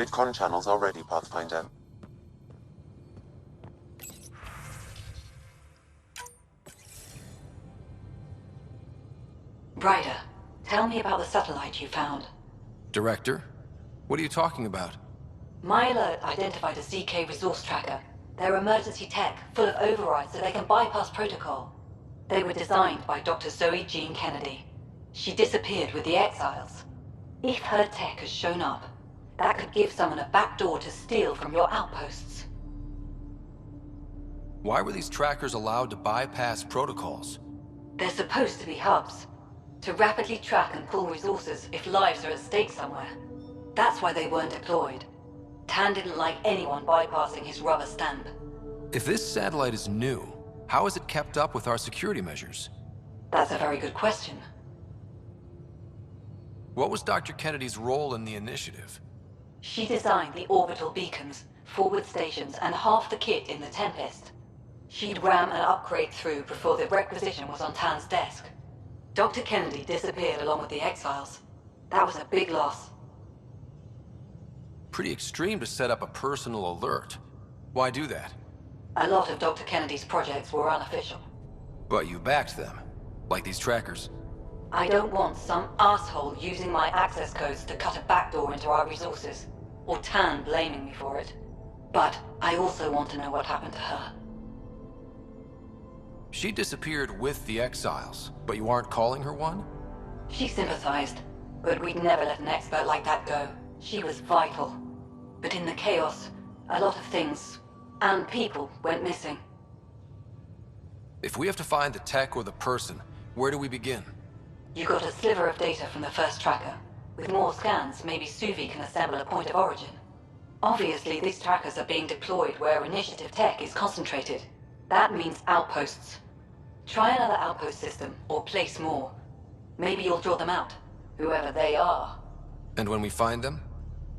Bitcoin channels are ready, Pathfinder. Ryder, tell me about the satellite you found. Director? What are you talking about? My alert identified a ZK resource tracker. They're emergency tech, full of overrides so they can bypass protocol. They were designed by Dr. Zoe Jean Kennedy. She disappeared with the Exiles. If her tech has shown up, that could give someone a backdoor to steal from your outposts. Why were these trackers allowed to bypass protocols? They're supposed to be hubs, to rapidly track and pull resources if lives are at stake somewhere. That's why they weren't deployed. Tan didn't like anyone bypassing his rubber stamp. If this satellite is new, how is it kept up with our security measures? That's a very good question. What was Dr. Kennedy's role in the initiative? She designed the orbital beacons, forward stations, and half the kit in the Tempest. She'd ram an upgrade through before the requisition was on Tan's desk. Dr. Kennedy disappeared along with the Exiles. That was a big loss. Pretty extreme to set up a personal alert. Why do that? A lot of Dr. Kennedy's projects were unofficial. But you backed them, like these trackers. I don't want some asshole using my access codes to cut a backdoor into our resources, or Tan blaming me for it. But I also want to know what happened to her. She disappeared with the Exiles, but you aren't calling her one? She sympathized, but we'd never let an expert like that go. She was vital. But in the chaos, a lot of things, and people, went missing. If we have to find the tech or the person, where do we begin? You got a sliver of data from the first tracker. With more scans, maybe Suvi can assemble a point of origin. Obviously, these trackers are being deployed where initiative tech is concentrated. That means outposts. Try another outpost system, or place more. Maybe you'll draw them out, whoever they are. And when we find them?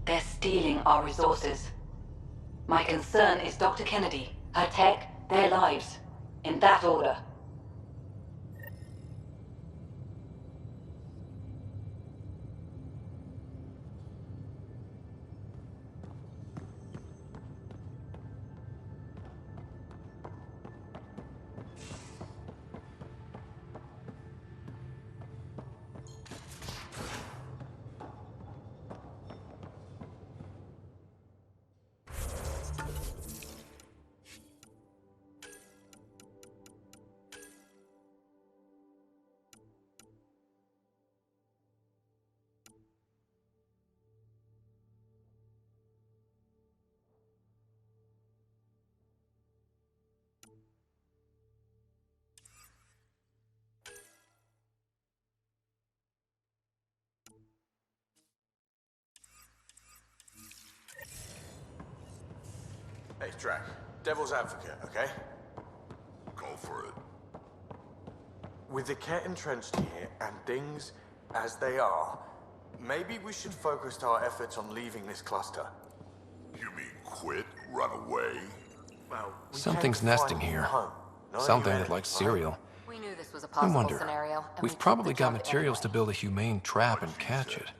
They're stealing our resources. My concern is Dr. Kennedy, her tech, their lives. In that order. Hey, Drac. Devil's advocate, okay? Go for it. With the Ket entrenched here, and things as they are, maybe we should focus our efforts on leaving this cluster. You mean quit? Run away? Well, we Something's came to nesting find a new here. home, not a new Something enemy, that likes right? cereal. We knew this was a I possible wonder, scenario, and we we've took probably the got jump materials to anyway. build a humane trap and catch it.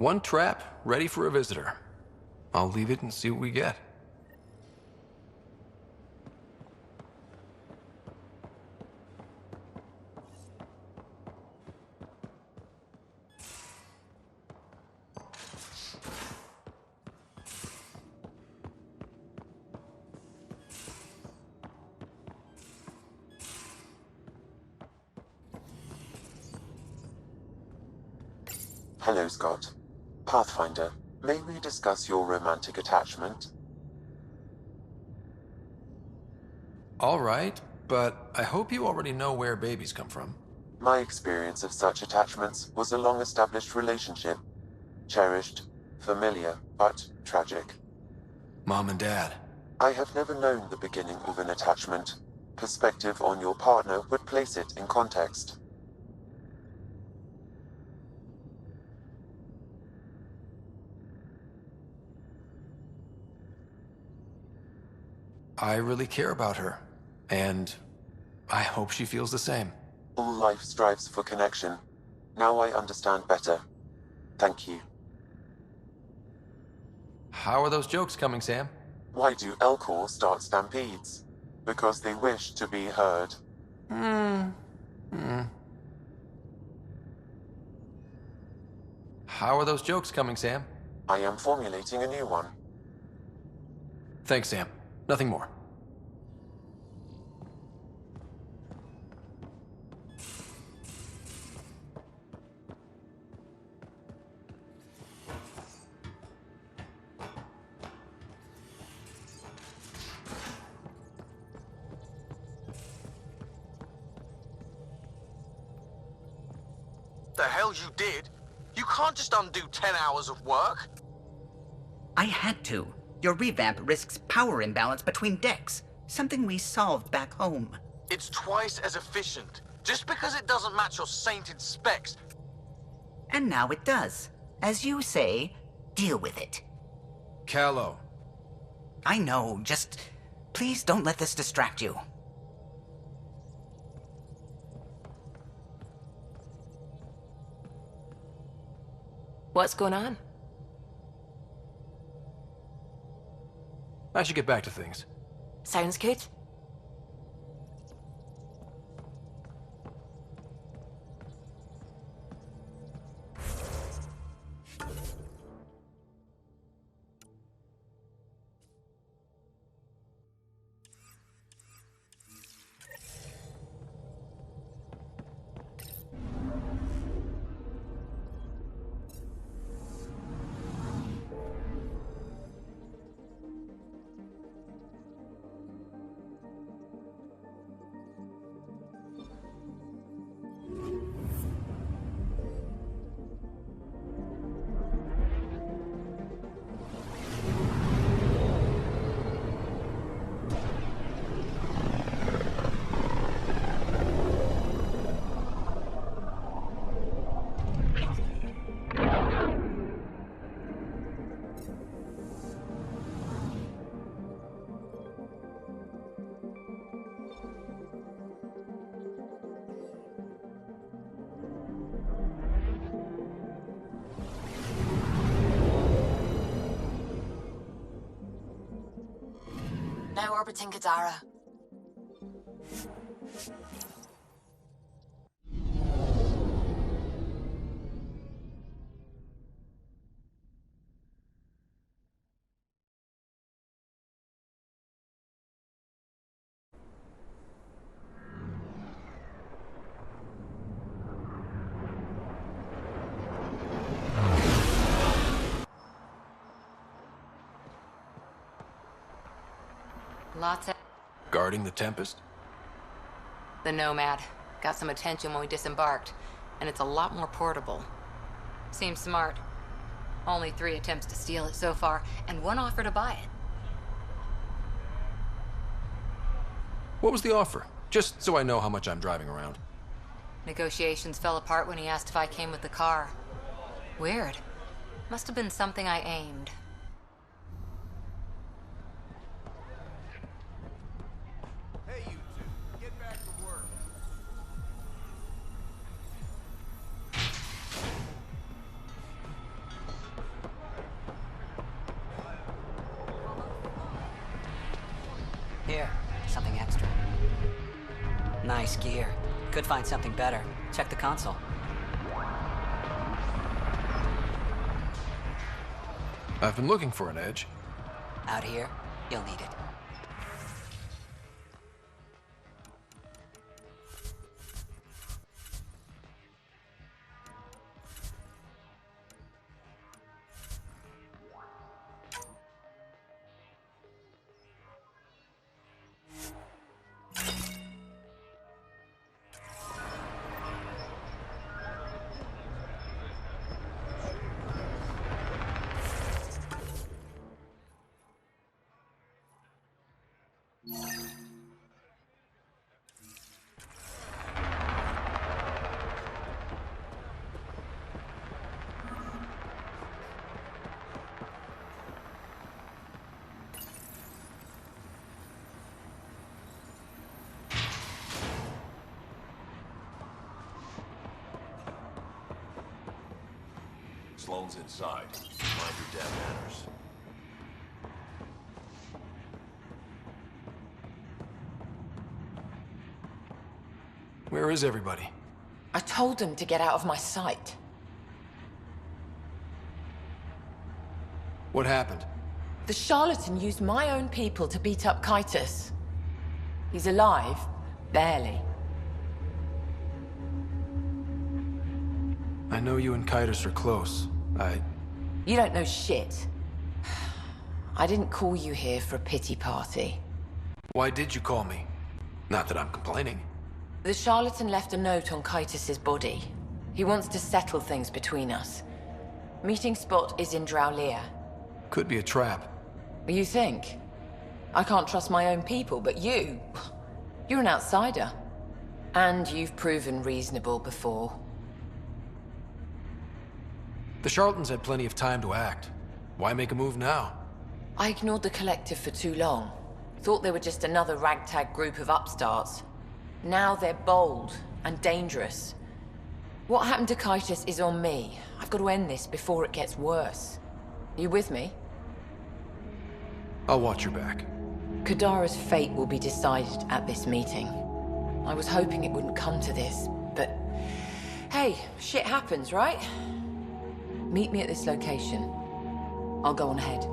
One trap, ready for a visitor. I'll leave it and see what we get. Hello, Scott. Pathfinder, may we discuss your romantic attachment? All right, but I hope you already know where babies come from. My experience of such attachments was a long-established relationship. Cherished, familiar, but tragic. Mom and Dad. I have never known the beginning of an attachment. Perspective on your partner would place it in context. I really care about her, and I hope she feels the same. All life strives for connection. Now I understand better. Thank you. How are those jokes coming, Sam? Why do Elcor start stampedes? Because they wish to be heard. How are those jokes coming, Sam? I am formulating a new one. Thanks, Sam. Nothing more. The hell you did? You can't just undo 10 hours of work. I had to. Your revamp risks power imbalance between decks, something we solved back home. It's twice as efficient. Just because it doesn't match your sainted specs. And now it does. As you say, deal with it. Callow. I know, just please don't let this distract you. What's going on? I should get back to things. Sounds good. Now orbiting Kadara. Lots of... Guarding the Tempest? The Nomad. Got some attention when we disembarked, and it's a lot more portable. Seems smart. Only 3 attempts to steal it so far, and 1 offer to buy it. What was the offer? Just so I know how much I'm driving around. Negotiations fell apart when he asked if I came with the car. Weird. Must have been something I aimed. Hey, you two. Get back to work. Nice gear. Could find something better. Check the console. I've been looking for an edge. Out here, you'll need it. Sloane's inside. Mind your damn manners. Where is everybody? I told them to get out of my sight. What happened? The charlatan used my own people to beat up Kitus. He's alive, barely. I know you and Kitus are close. You don't know shit. I didn't call you here for a pity party. Why did you call me? Not that I'm complaining. The charlatan left a note on Kitus's body. He wants to settle things between us. Meeting spot is in Drowlear. Could be a trap. You think? I can't trust my own people, but you're an outsider. And you've proven reasonable before. The charlatans had plenty of time to act. Why make a move now? I ignored the collective for too long. Thought they were just another ragtag group of upstarts. Now they're bold and dangerous. What happened to Kitus is on me. I've got to end this before it gets worse. You with me? I'll watch your back. Kadara's fate will be decided at this meeting. I was hoping it wouldn't come to this, but... Hey, shit happens, right? Meet me at this location. I'll go on ahead.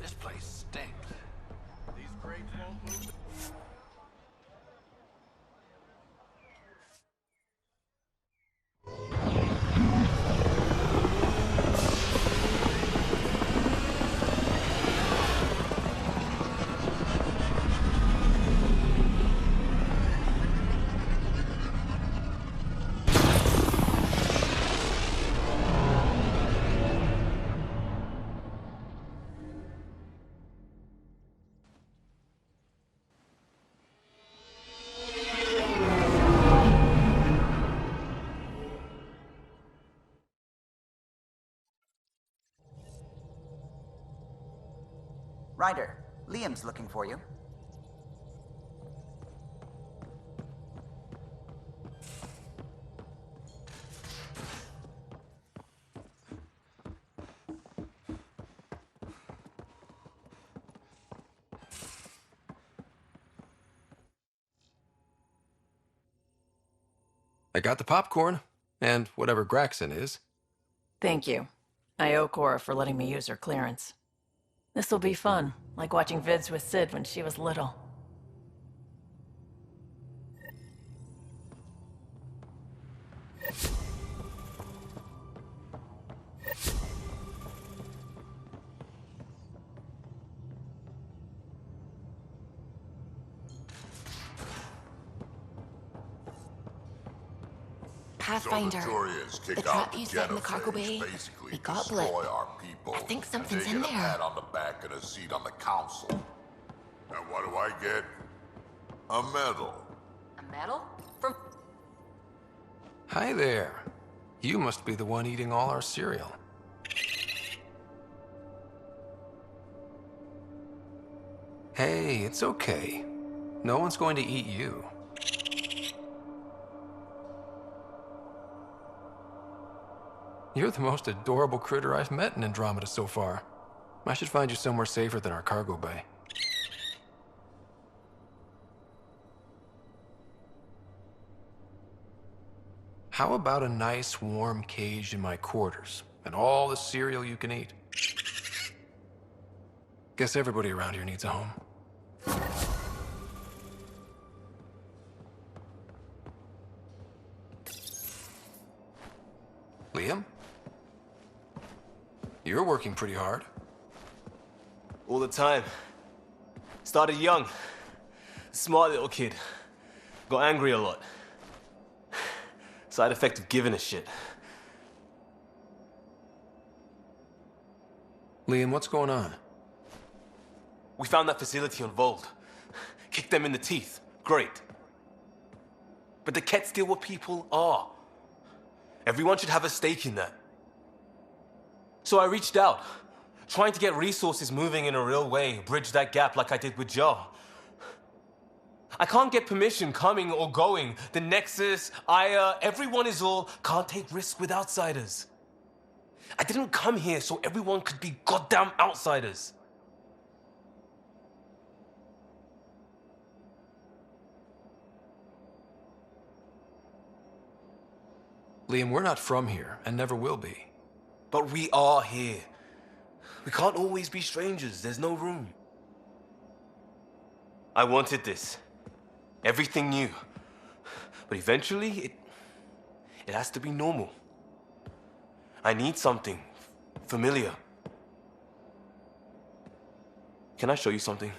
This place stinks. These crates won't move. Ryder, Liam's looking for you. I got the popcorn, and whatever Graxon is. Thank you. I owe Cora for letting me use her clearance. This'll be fun, like watching vids with Sid when she was little. Pathfinder, So the Turians the kick trap out the you set in the cargo bay, basically we got a blip. destroy our people. I think something's and in they get there. a pat on the back and a seat on the council. And what do I get? A medal. A medal? From... Hi there. You must be the one eating all our cereal. Hey, it's okay. No one's going to eat you. You're the most adorable critter I've met in Andromeda so far. I should find you somewhere safer than our cargo bay. How about a nice warm cage in my quarters and all the cereal you can eat? Guess everybody around here needs a home. Liam? You're working pretty hard. All the time. Started young. Smart little kid. Got angry a lot. Side effect of giving a shit. Liam, what's going on? We found that facility on Vold. Kicked them in the teeth. Great. But the Ket's still what people are. Everyone should have a stake in that. So I reached out, trying to get resources moving in a real way, bridge that gap like I did with Joe. I can't get permission coming or going. The Nexus, Aya, everyone is all can't take risks with outsiders. I didn't come here so everyone could be goddamn outsiders. Liam, we're not from here and never will be. But we are here. We can't always be strangers. There's no room. I wanted this. Everything new. But eventually, it has to be normal. I need something familiar. Can I show you something?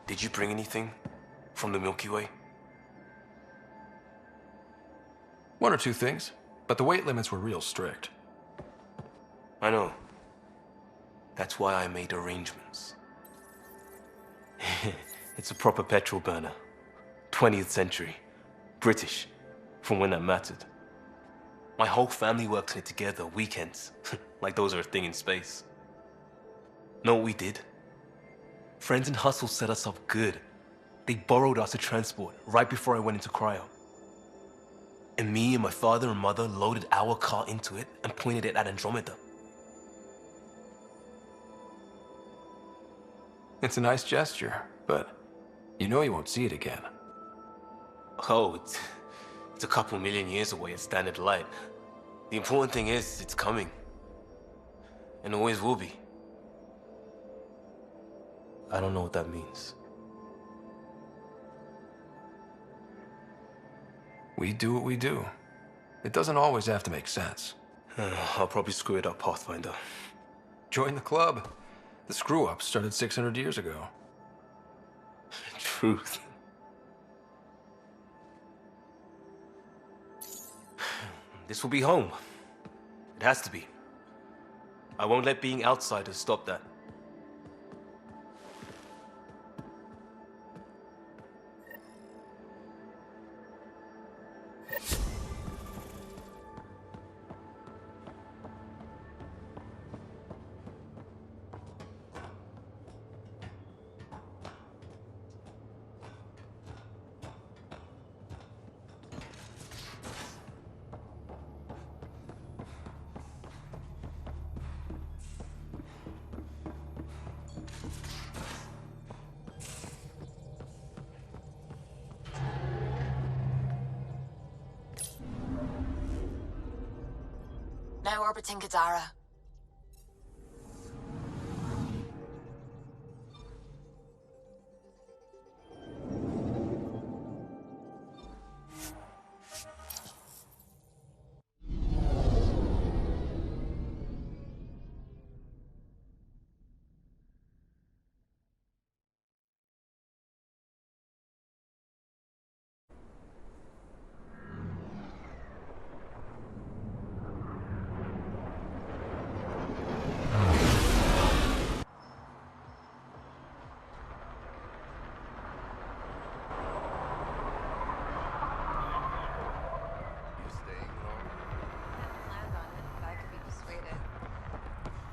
Did you bring anything from the Milky Way? One or two things, but the weight limits were real strict. I know. That's why I made arrangements. It's a proper petrol burner. 20th century. British. From when that mattered. My whole family worked on it together, weekends. Like those are a thing in space. Know what we did? Friends and Hustle set us up good. They borrowed us a transport right before I went into cryo. And me and my father and mother loaded our car into it and pointed it at Andromeda. It's a nice gesture, but you know you won't see it again. Oh, it's a couple million years away at standard light. The important thing is, it's coming. And always will be. I don't know what that means. We do what we do. It doesn't always have to make sense. I'll probably screw it up, Pathfinder. Join the club. The screw-up started 600 years ago. Truth. This will be home. It has to be. I won't let being outsiders stop that. Now orbiting Kadara.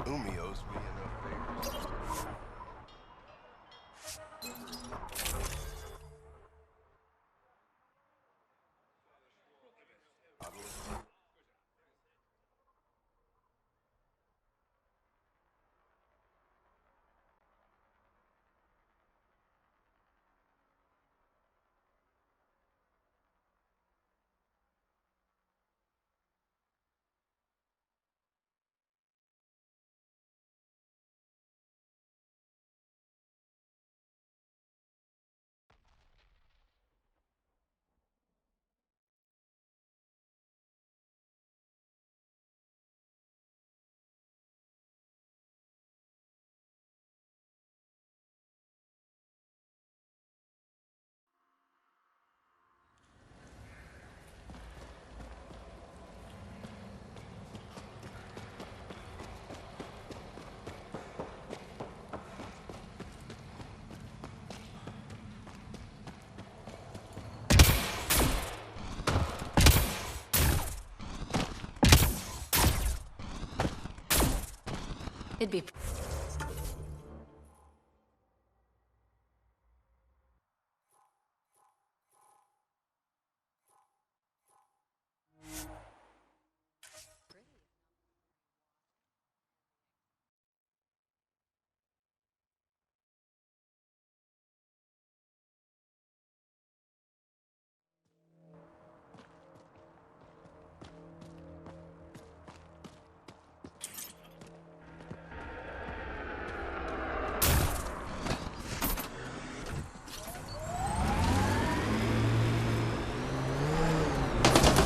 Umi owes me enough favors. It'd be...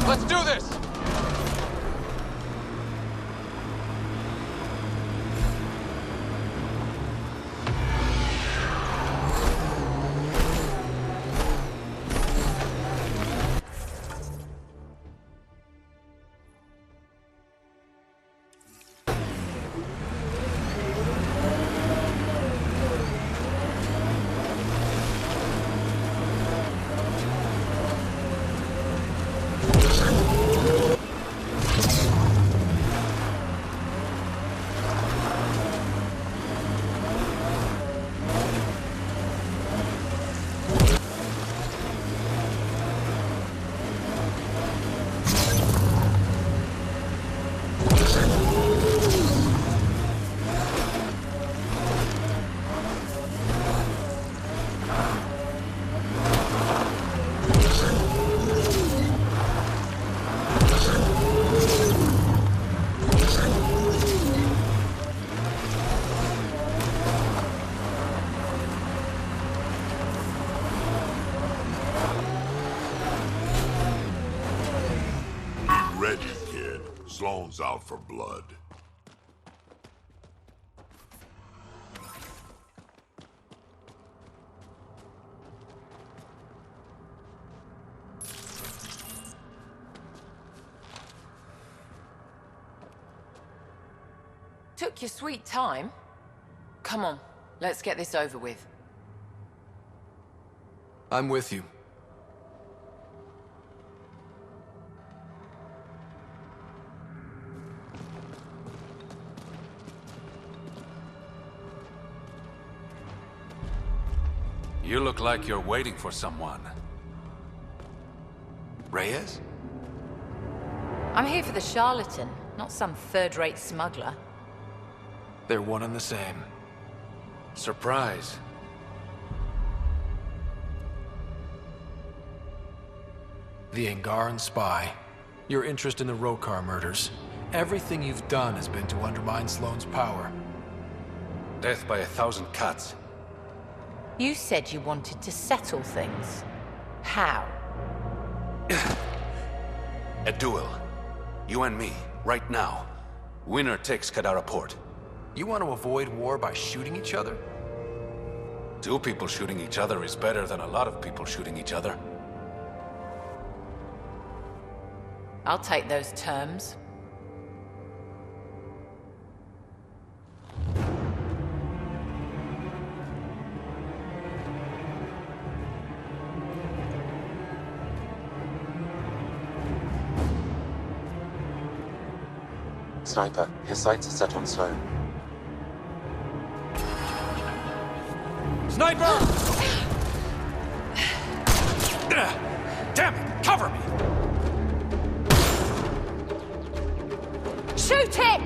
Let's do this! Sloan's out for blood. Took your sweet time. Come on, let's get this over with. I'm with you. You look like you're waiting for someone. Reyes? I'm here for the charlatan, not some third-rate smuggler. They're one and the same. Surprise. The Angaran spy. Your interest in the Rokar murders. Everything you've done has been to undermine Sloane's power. Death by 1,000 cuts. You said you wanted to settle things. How? A duel. You and me, right now. Winner takes Kadara Port. You want to avoid war by shooting each other? 2 people shooting each other is better than a lot of people shooting each other. I'll take those terms. Sniper, his sights are set on Sloane. Sniper! Damn it! Cover me! Shoot it!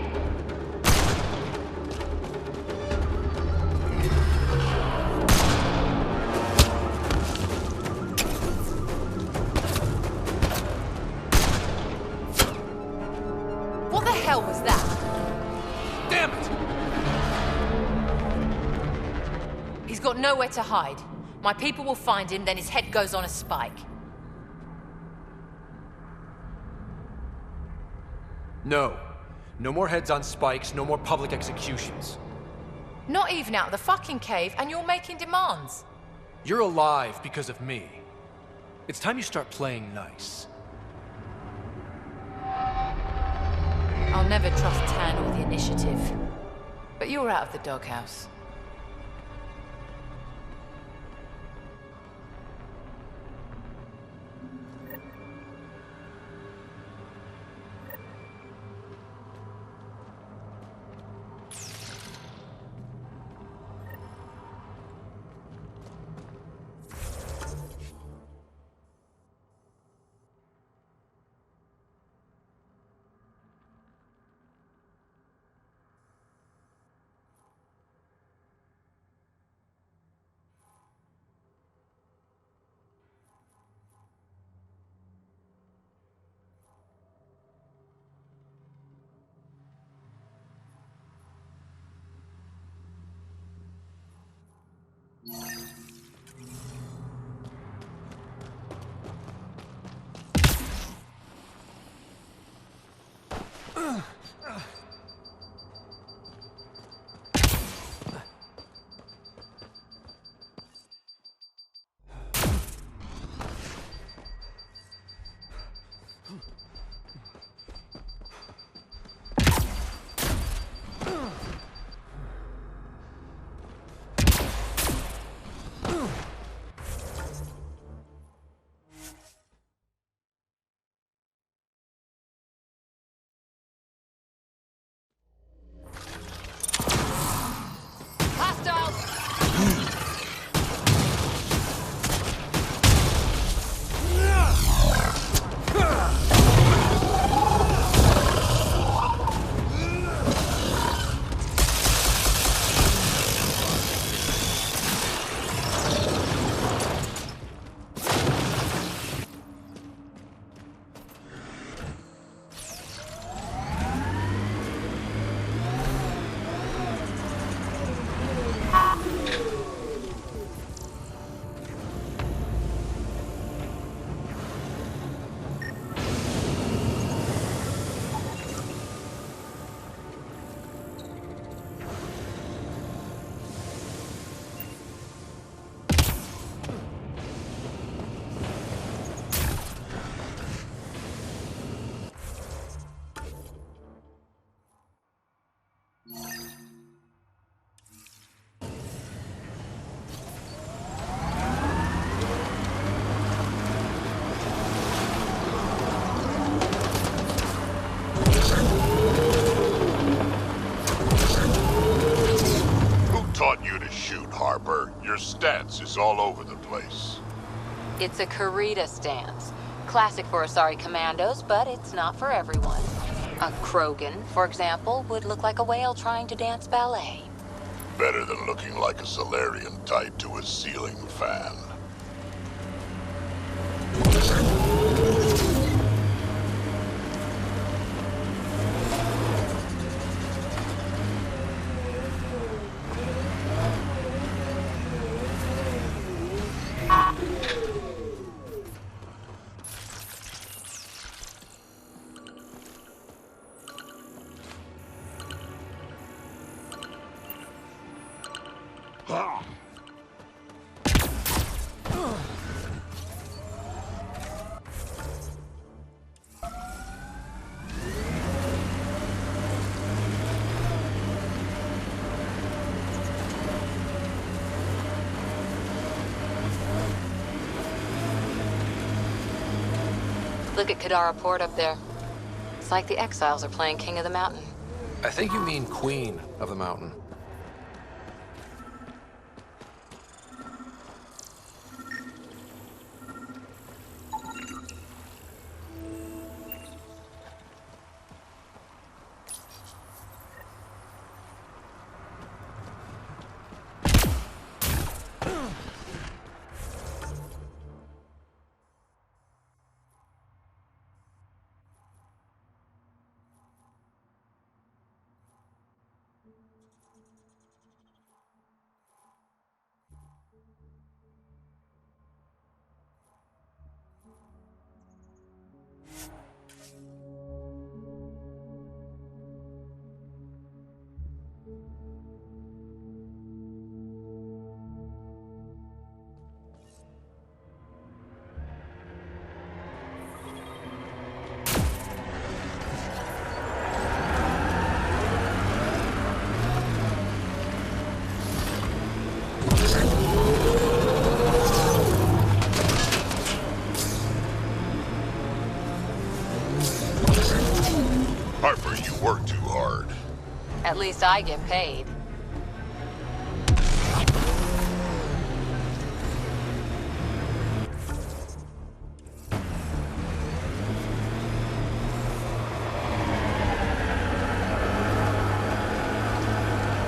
What the hell was that? Damn it! He's got nowhere to hide. My people will find him, then his head goes on a spike. No. No more heads on spikes, no more public executions. Not even out of the fucking cave, and you're making demands. You're alive because of me. It's time you start playing nice. I'll never trust Tan or the initiative. But you're out of the doghouse. Your stance is all over the place. It's a Karita stance. Classic for Asari commandos, but it's not for everyone. A Krogan, for example, would look like a whale trying to dance ballet. Better than looking like a Solarian tied to a ceiling fan. Look at Kadara Port up there. It's like the exiles are playing King of the Mountain. I think you mean Queen of the Mountain. Harper, you work too hard. At least I get paid.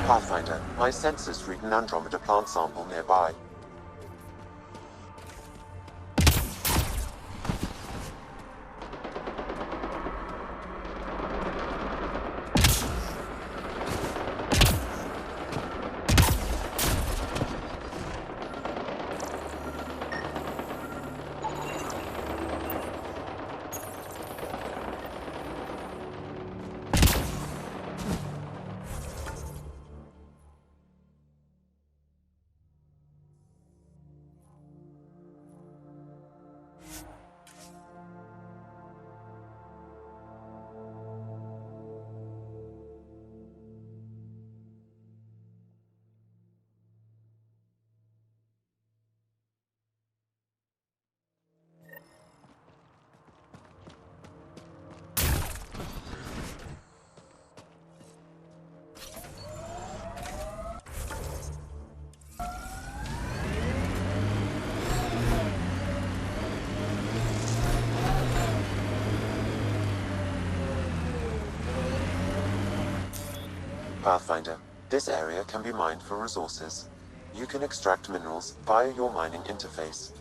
Pathfinder, my sensors read an Andromeda plant sample nearby. Pathfinder, this area can be mined for resources. You can extract minerals via your mining interface.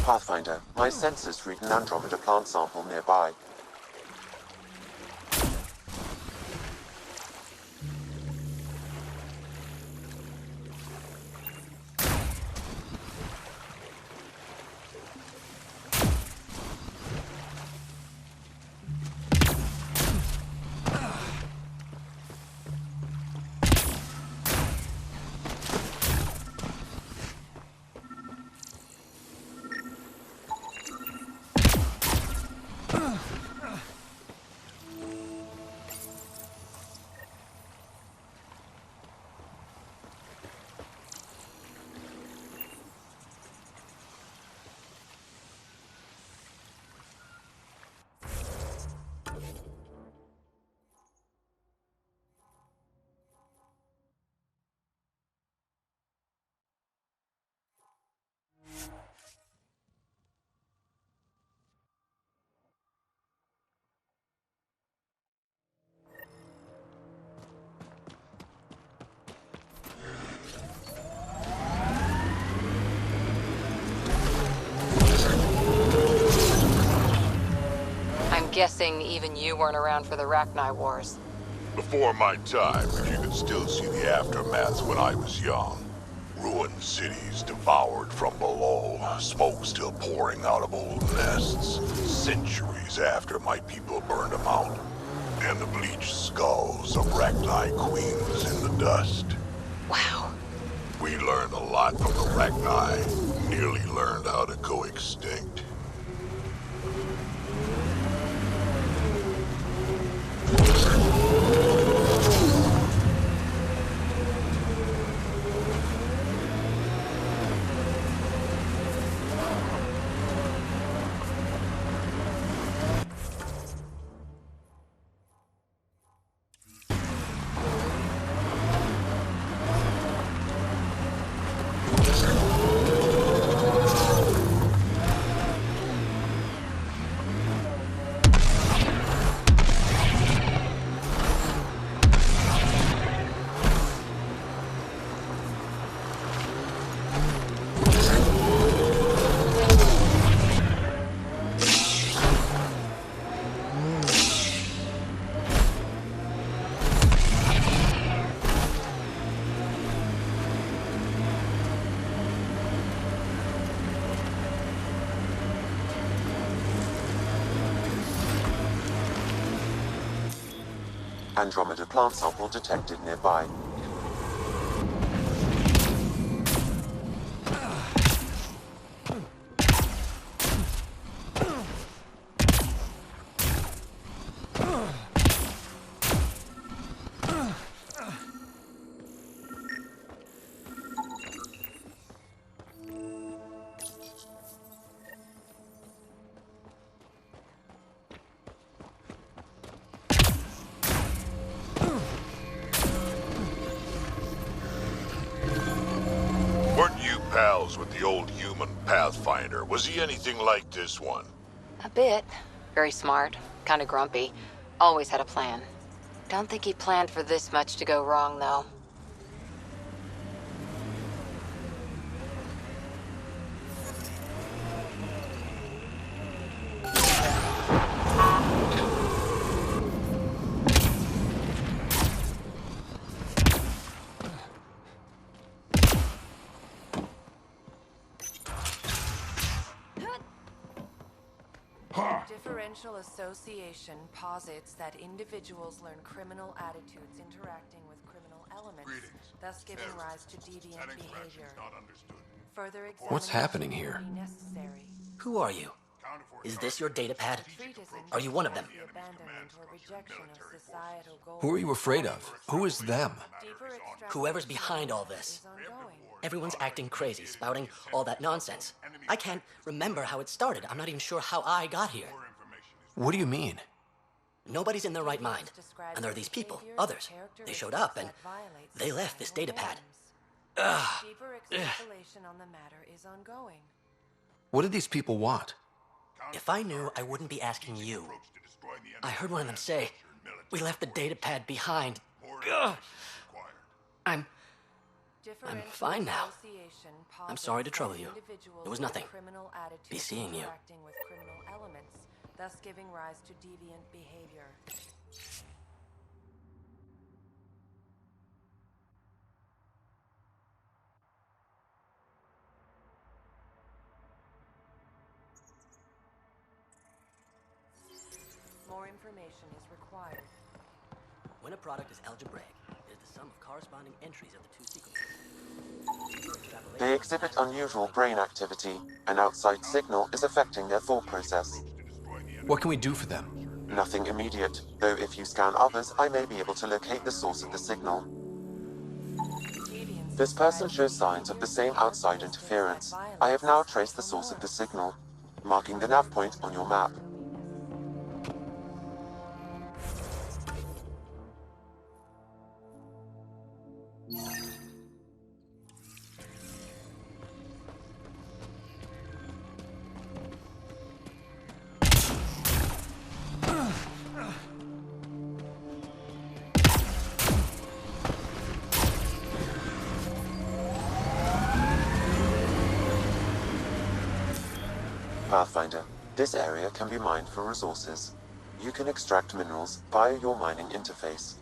Pathfinder, my sensors read an Andromeda plant sample nearby. Guessing even you weren't around for the Rachni Wars. Before my time, if you could still see the aftermaths when I was young. Ruined cities devoured from below, smoke still pouring out of old nests, centuries after my people burned them out. And the bleached skulls of Ragni queens in the dust. Wow. We learned a lot from the Ragni, nearly learned how to go extinct. Andromeda plant sample detected nearby. With the old human Pathfinder. Was he anything like this one? A bit. Very smart. Kind of grumpy. Always had a plan. Don't think he planned for this much to go wrong, though. Differential association posits that individuals learn criminal attitudes interacting with criminal elements, thus giving rise to deviant behavior. Further What's happening here? Necessary. Who are you? Is this your datapad? Are you one of them? Who are you afraid of? Who is them? Whoever's behind all this. Everyone's acting crazy, spouting all that nonsense. I can't remember how it started. I'm not even sure how I got here. What do you mean? Nobody's in their right mind. And there are these people, others. They showed up and they left this datapad. Deeper exploration on the matter is ongoing. What did these people want? If I knew, I wouldn't be asking you. I heard one of them say, we left the datapad behind. I'm fine now. I'm sorry to trouble you. It was nothing. Be seeing you. Thus giving rise to deviant behavior. More information is required. When a product is algebraic, it is the sum of corresponding entries of the two sequences. They exhibit unusual brain activity. An outside signal is affecting their thought process. What can we do for them? Nothing immediate, though if you scan others, I may be able to locate the source of the signal. This person shows signs of the same outside interference. I have now traced the source of the signal, marking the nav point on your map. Pathfinder, this area can be mined for resources. You can extract minerals via your mining interface.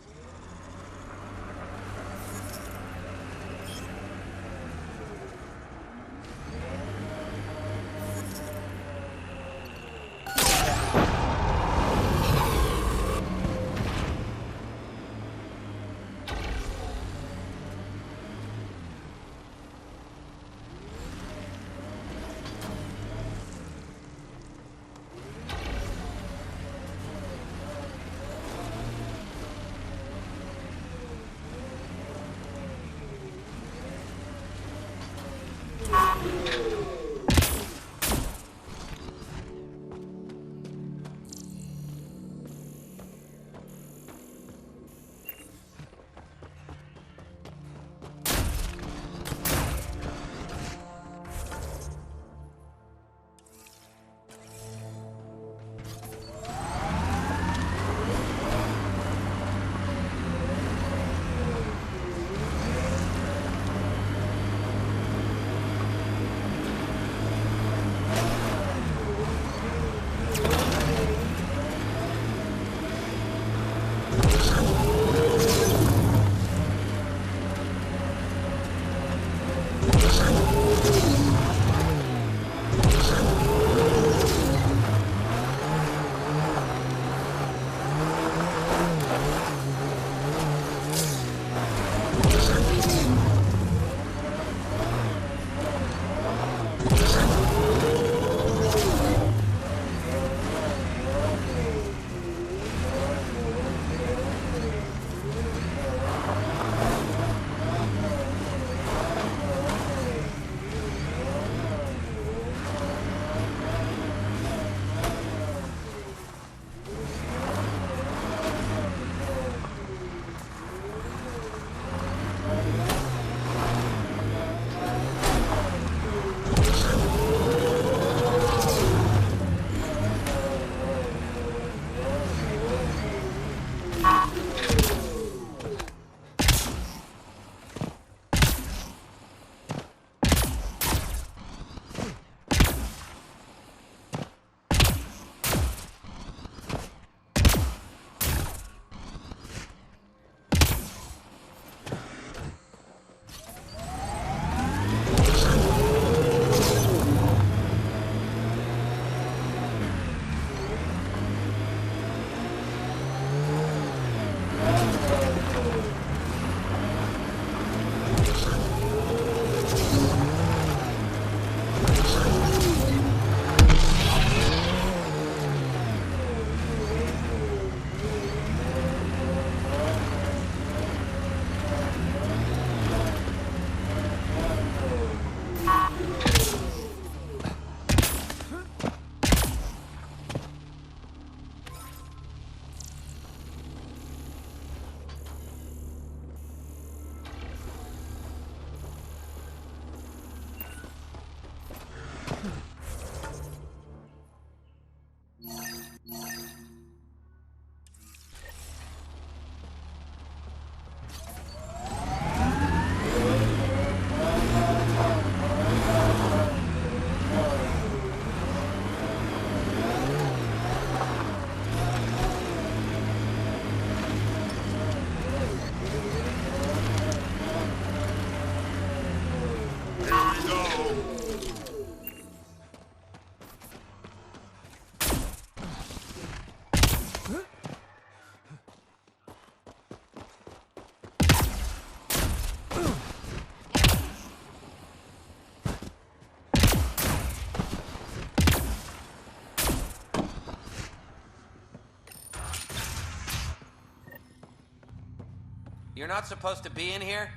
You're not supposed to be in here?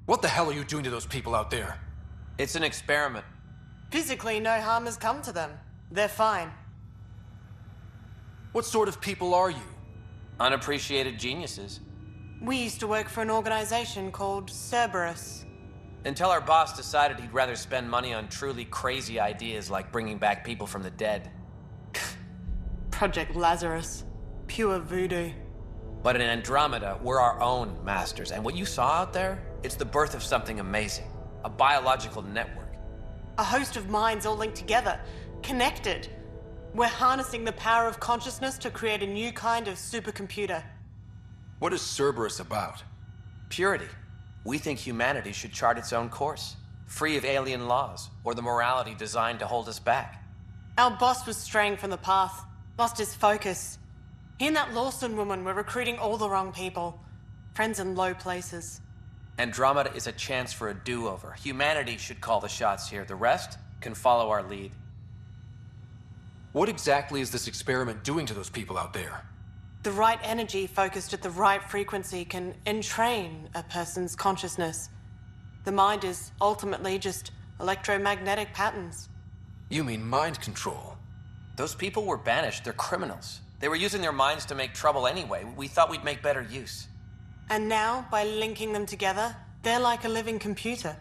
What the hell are you doing to those people out there? It's an experiment. Physically, no harm has come to them. They're fine. What sort of people are you? Unappreciated geniuses. We used to work for an organization called Cerberus. Until our boss decided he'd rather spend money on truly crazy ideas like bringing back people from the dead. Project Lazarus. Pure voodoo. But in Andromeda, we're our own masters, and what you saw out there, it's the birth of something amazing. A biological network. A host of minds all linked together, connected. We're harnessing the power of consciousness to create a new kind of supercomputer. What is Cerberus about? Purity. We think humanity should chart its own course, free of alien laws or the morality designed to hold us back. Our boss was straying from the path, lost his focus. He and that Lawson woman were recruiting all the wrong people. Friends in low places. Andromeda is a chance for a do-over. Humanity should call the shots here. The rest can follow our lead. What exactly is this experiment doing to those people out there? The right energy focused at the right frequency can entrain a person's consciousness. The mind is ultimately just electromagnetic patterns. You mean mind control? Those people were banished. They're criminals. They were using their minds to make trouble anyway. We thought we'd make better use. And now, by linking them together, they're like a living computer,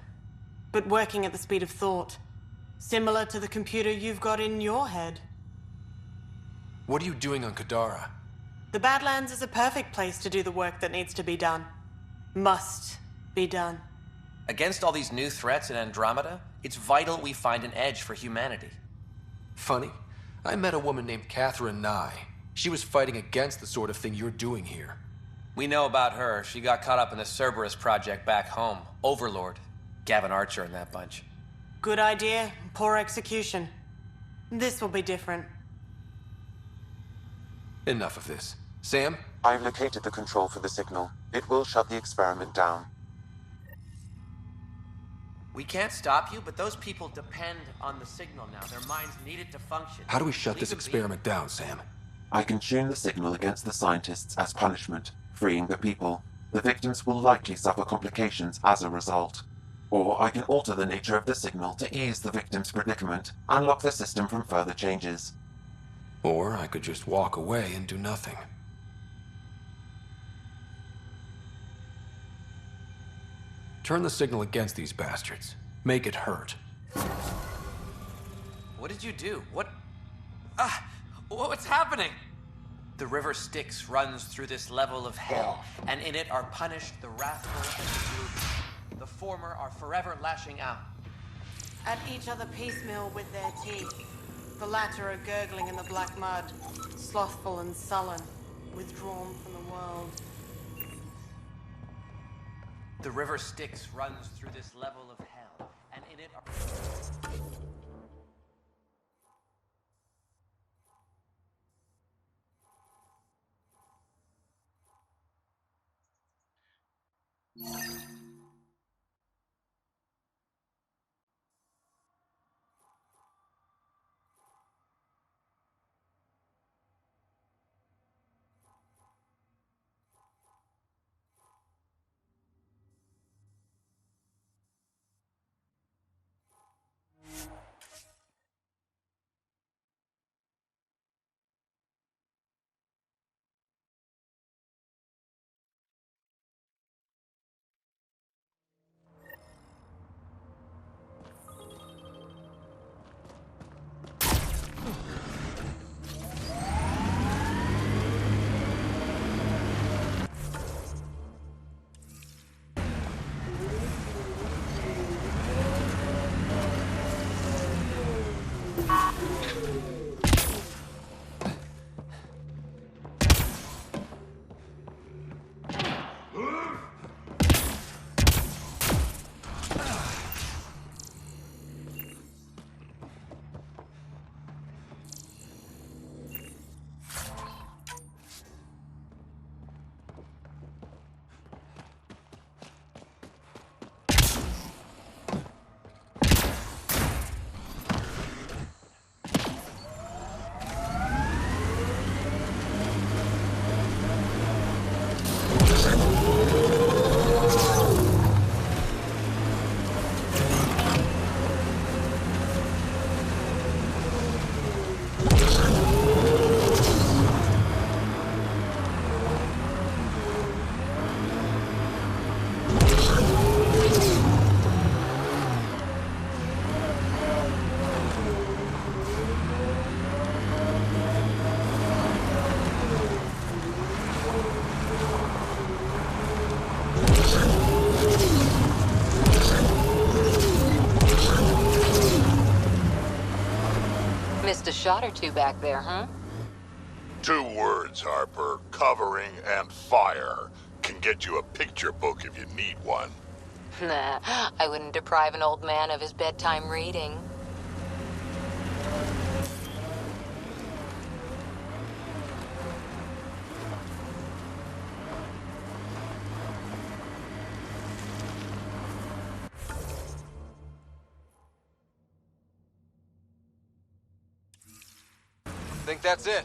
but working at the speed of thought. Similar to the computer you've got in your head. What are you doing on Kadara? The Badlands is a perfect place to do the work that needs to be done. Must be done. Against all these new threats in Andromeda, it's vital we find an edge for humanity. Funny. I met a woman named Catherine Nye. She was fighting against the sort of thing you're doing here. We know about her. She got caught up in the Cerberus project back home. Overlord. Gavin Archer and that bunch. Good idea, poor execution. This will be different. Enough of this. Sam? I've located the control for the signal. It will shut the experiment down. We can't stop you, but those people depend on the signal now. Their minds need it to function. How do we shut this experiment down, Sam? I can tune the signal against the scientists as punishment, freeing the people. The victims will likely suffer complications as a result. Or I can alter the nature of the signal to ease the victim's predicament, and lock the system from further changes. Or I could just walk away and do nothing. Turn the signal against these bastards. Make it hurt. What did you do? What's happening? The river Styx runs through this level of hell, and in it are punished the wrathful and the brutal. The former are forever lashing out. At each other piecemeal with their teeth. The latter are gurgling in the black mud, slothful and sullen, withdrawn from the world. The river Styx runs through this level of hell, and in it are... shot or two back there, huh? 2 words, Harper. Covering and fire. Can get you a picture book if you need one. Nah, I wouldn't deprive an old man of his bedtime reading. Think that's it?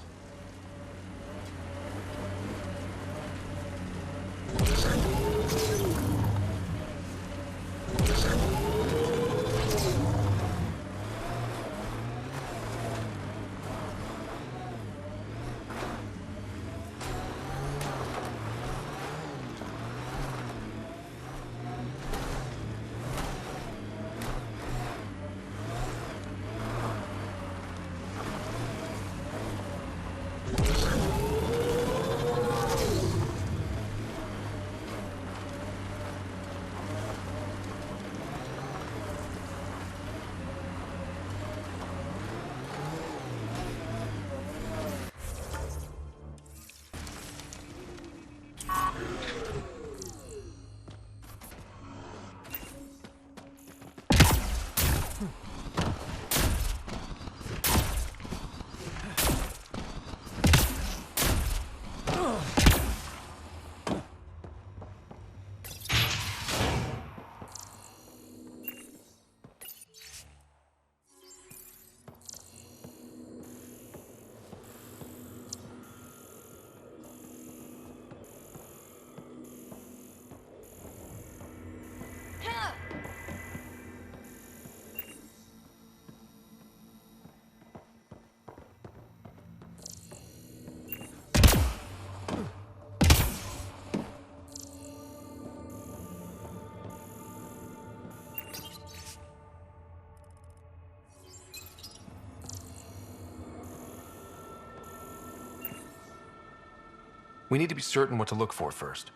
We need to be certain what to look for first.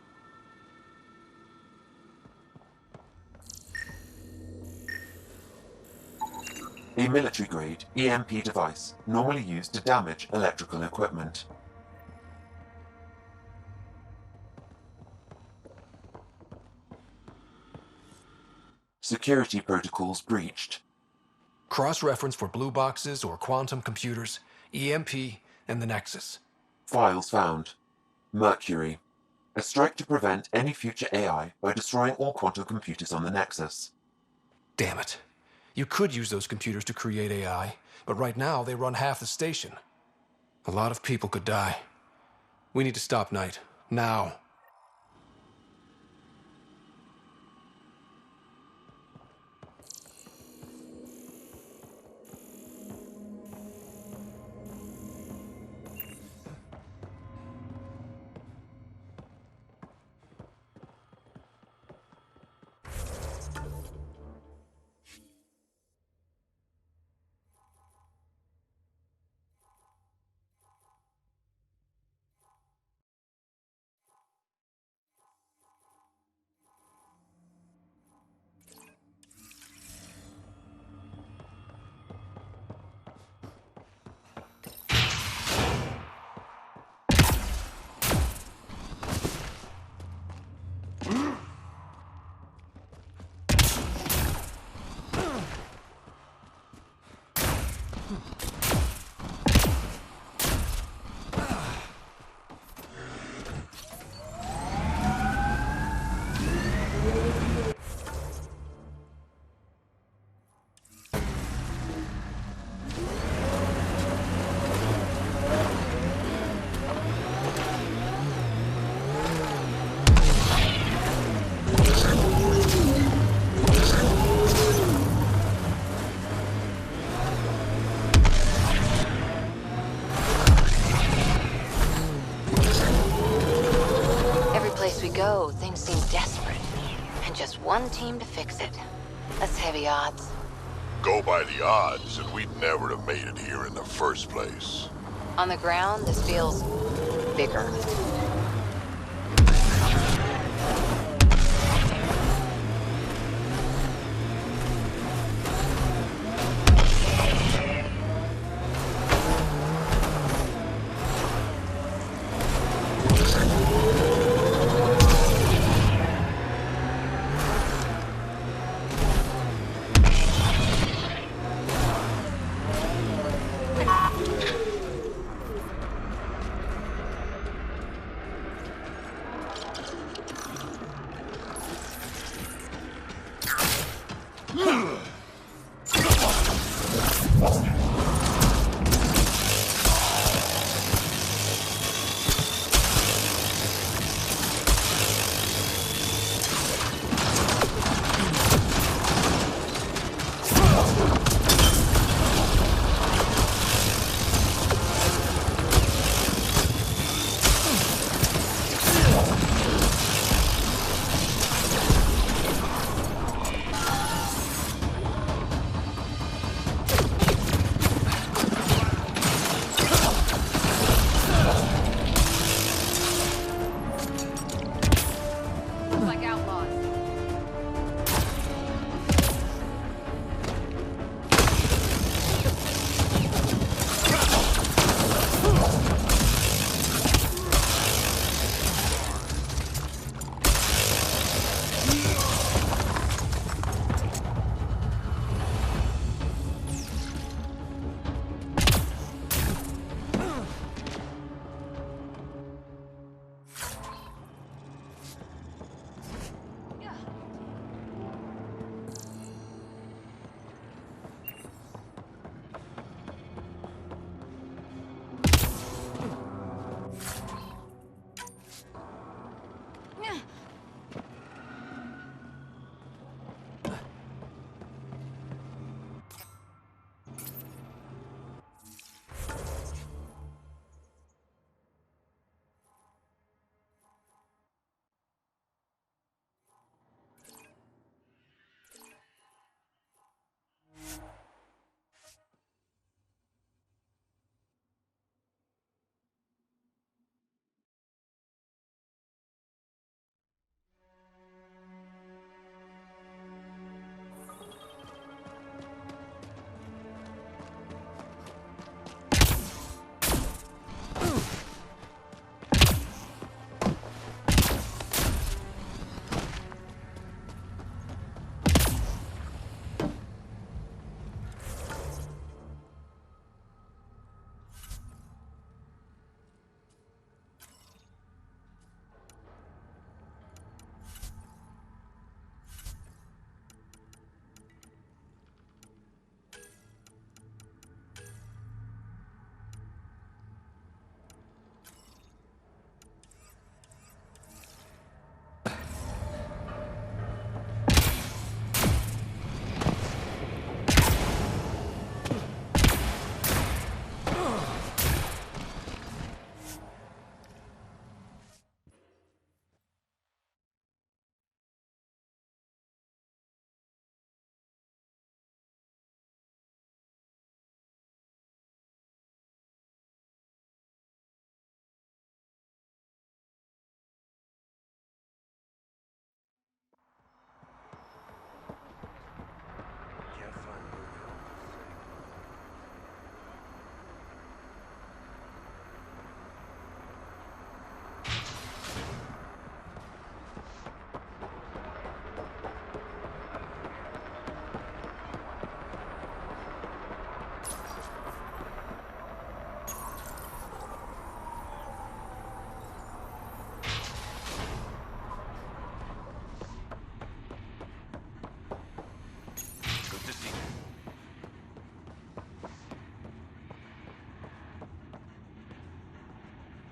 A military-grade EMP device, normally used to damage electrical equipment. Security protocols breached. Cross-reference for blue boxes or quantum computers, EMP, and the Nexus. Files found. Mercury. A strike to prevent any future AI by destroying all quantum computers on the Nexus. Damn it. You could use those computers to create AI, but right now they run half the station. A lot of people could die. We need to stop Knight. Now. Go, things seem desperate. And just one team to fix it. That's heavy odds. Go by the odds, and we'd never have made it here in the first place. On the ground, this feels bigger.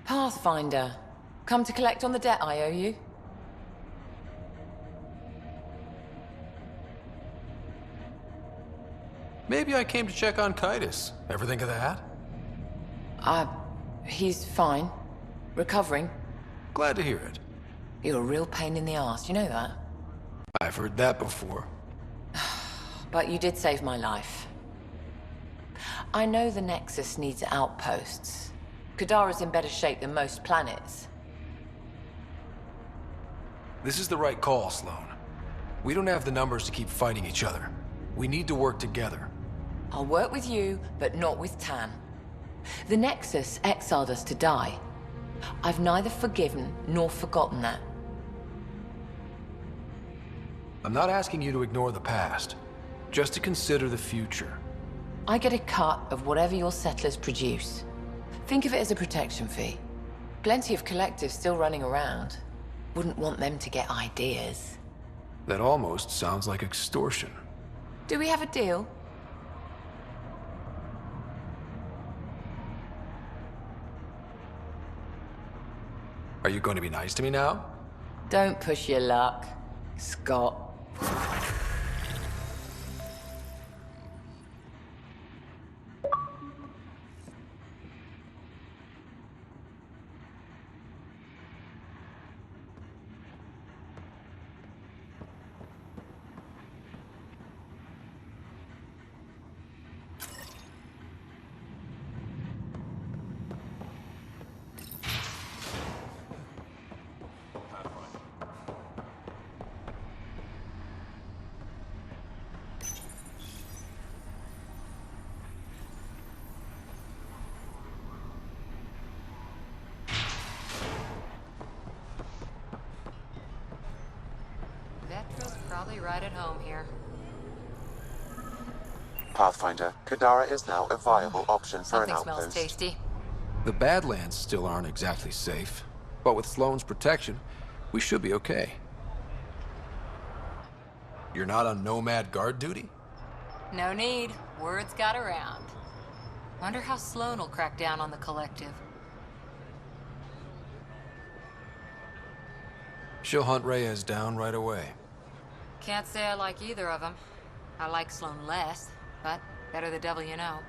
Pathfinder. Come to collect on the debt I owe you? Maybe I came to check on Kitus. Ever think of that? He's fine. Recovering. Glad to hear it. You're a real pain in the arse, you know that? I've heard that before. But you did save my life. I know the Nexus needs outposts. Kadara's in better shape than most planets. This is the right call, Sloan. We don't have the numbers to keep fighting each other. We need to work together. I'll work with you, but not with Tan. The Nexus exiled us to die. I've neither forgiven nor forgotten that. I'm not asking you to ignore the past, just to consider the future. I get a cut of whatever your settlers produce. Think of it as a protection fee. Plenty of collectives still running around. Wouldn't want them to get ideas. That almost sounds like extortion. Do we have a deal? Are you going to be nice to me now? Don't push your luck, Scott. Vetro's probably right at home here. Pathfinder, Kadara is now a viable option for Something an smells outpost. tasty. The Badlands still aren't exactly safe, but with Sloane's protection, we should be okay. You're not on Nomad guard duty? No need. Word's got around. Wonder how Sloane will crack down on the collective. She'll hunt Reyes down right away. Can't say I like either of them. I like Sloane less, but better the devil you know.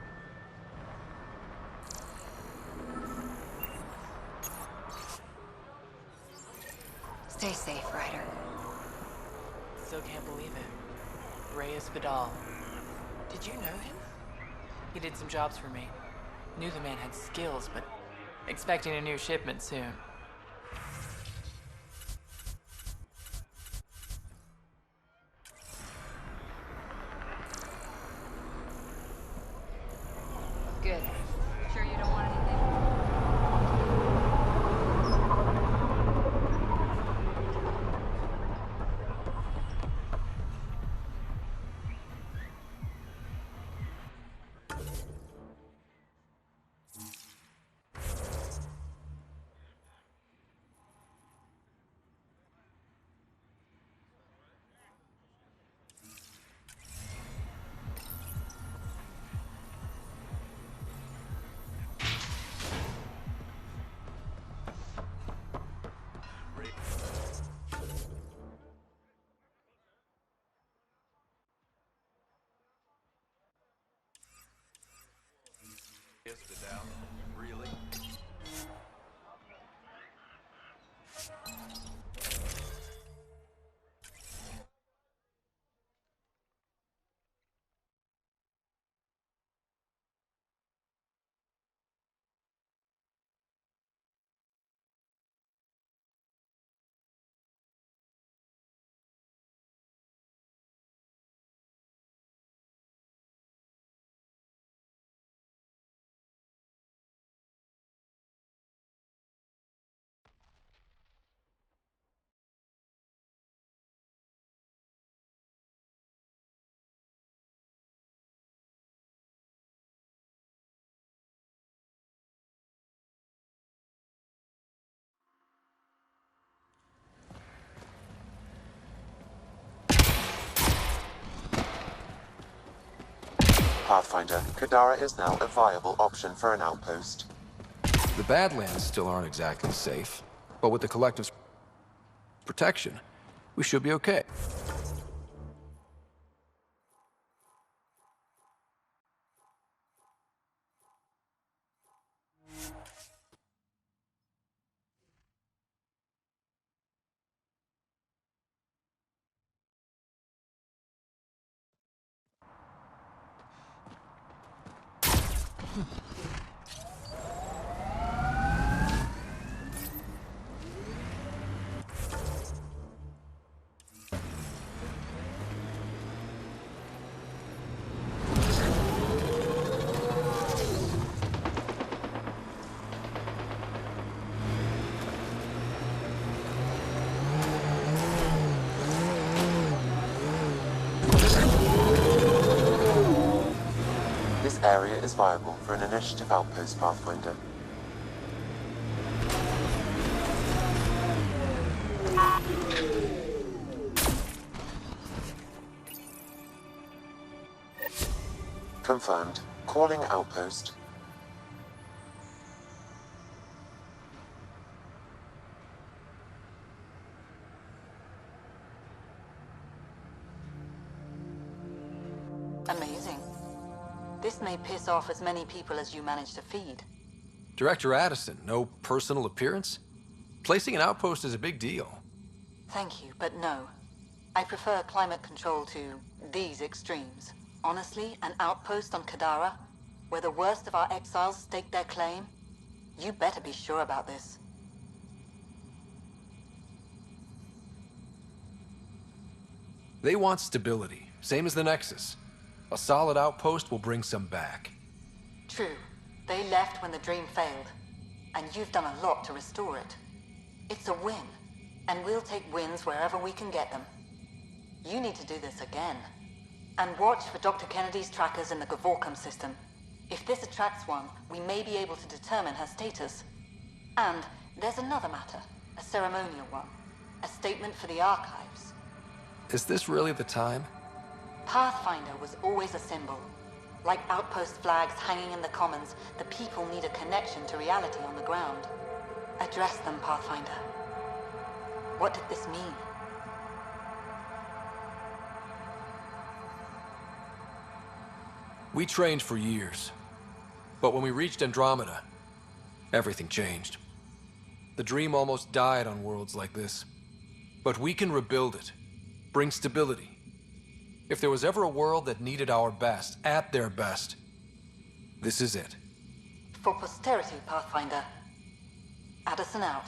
Stay safe, Ryder. Still can't believe it. Reyes Vidal. Did you know him? He did some jobs for me. Knew the man had skills, but expecting a new shipment soon. Good. Sure you don't want anything? Really? Pathfinder, Kadara is now a viable option for an outpost. The Badlands still aren't exactly safe, but with the collective's protection, we should be okay. This area is viable for an initiative outpost, Pathfinder. Confirmed. Calling outpost. Amazing. This may piss off as many people as you manage to feed. Director Addison, no personal appearance? Placing an outpost is a big deal. Thank you, but no. I prefer climate control to these extremes. Honestly, an outpost on Kadara, where the worst of our exiles stake their claim, you better be sure about this. They want stability, same as the Nexus. A solid outpost will bring some back. True. They left when the dream failed, and you've done a lot to restore it. It's a win, and we'll take wins wherever we can get them. You need to do this again. And watch for Dr. Kennedy's trackers in the Gavorkum system. If this attracts one, we may be able to determine her status. And there's another matter, a ceremonial one. A statement for the archives. Is this really the time? Pathfinder was always a symbol. Like outpost flags hanging in the commons, the people need a connection to reality on the ground. Address them, Pathfinder. What did this mean? We trained for years. But when we reached Andromeda, everything changed. The dream almost died on worlds like this. But we can rebuild it. Bring stability. If there was ever a world that needed our best, at their best, this is it. For posterity, Pathfinder. Addison out.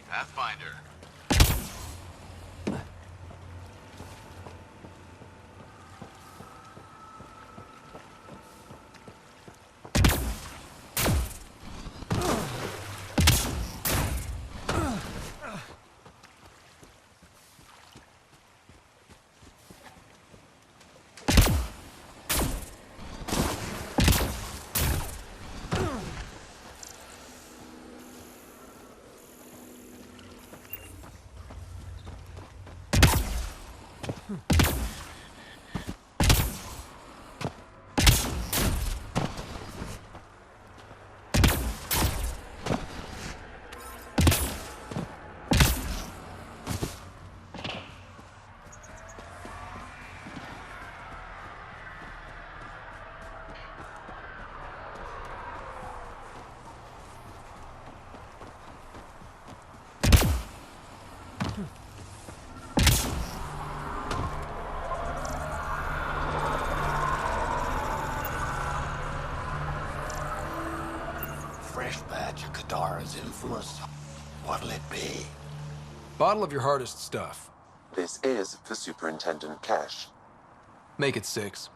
Pathfinder. Fresh batch of Kadara's infamous. What'll it be? Bottle of your hardest stuff. This is for Superintendent Cash. Make it 6.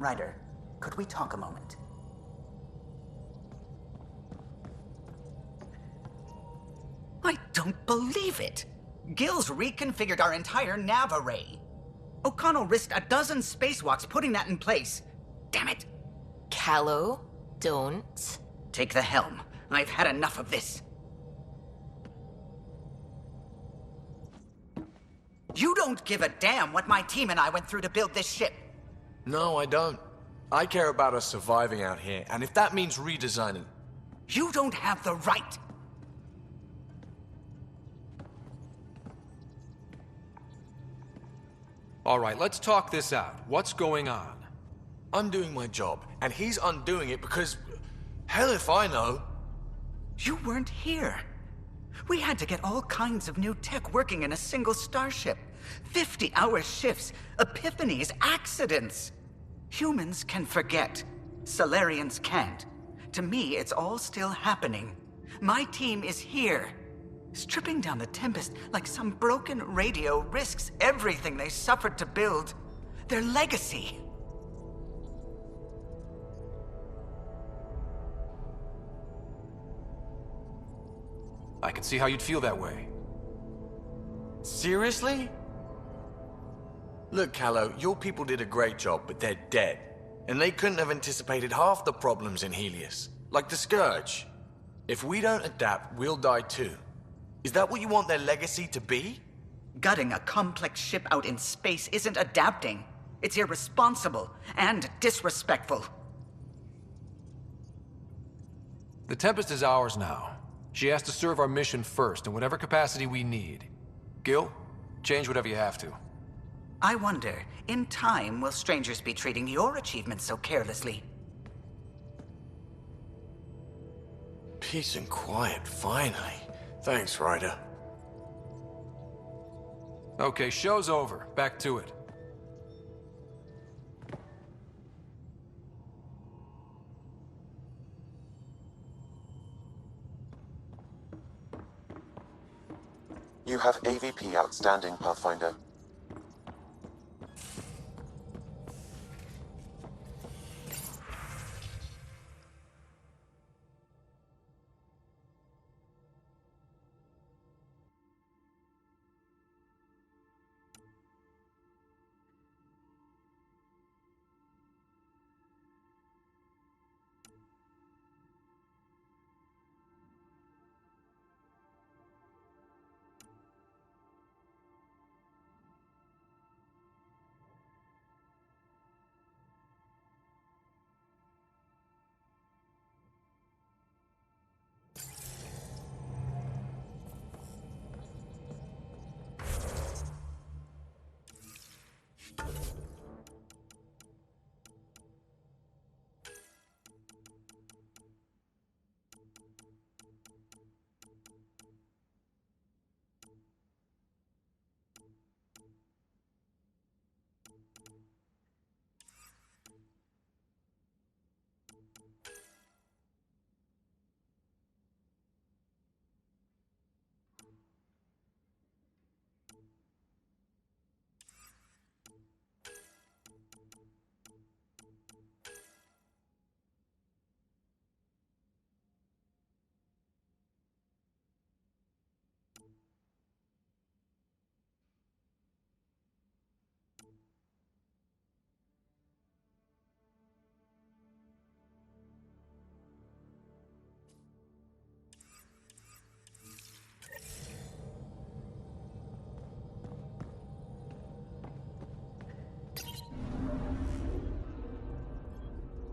Ryder, could we talk a moment? I don't believe it! Gil's reconfigured our entire nav array. O'Connell risked a dozen spacewalks putting that in place. Damn it! Kallo, don't. Take the helm. I've had enough of this. You don't give a damn what my team and I went through to build this ship. No, I don't. I care about us surviving out here, and if that means redesigning... You don't have the right. All right, let's talk this out. What's going on? I'm doing my job, and he's undoing it because... Hell if I know. You weren't here. We had to get all kinds of new tech working in a single starship. 50-hour shifts, epiphanies, accidents. Humans can forget. Solarians can't. To me, it's all still happening. My team is here. Stripping down the Tempest like some broken radio risks everything they suffered to build. Their legacy. I can see how you'd feel that way. Seriously? Look, Kallo, your people did a great job, but they're dead. And they couldn't have anticipated half the problems in Helios. Like the Scourge. If we don't adapt, we'll die too. Is that what you want their legacy to be? Gutting a complex ship out in space isn't adapting. It's irresponsible and disrespectful. The Tempest is ours now. She has to serve our mission first, in whatever capacity we need. Gil, change whatever you have to. I wonder, in time, will strangers be treating your achievements so carelessly? Peace and quiet, finally. Thanks, Ryder. Okay, show's over. Back to it. You have AVP outstanding, Pathfinder.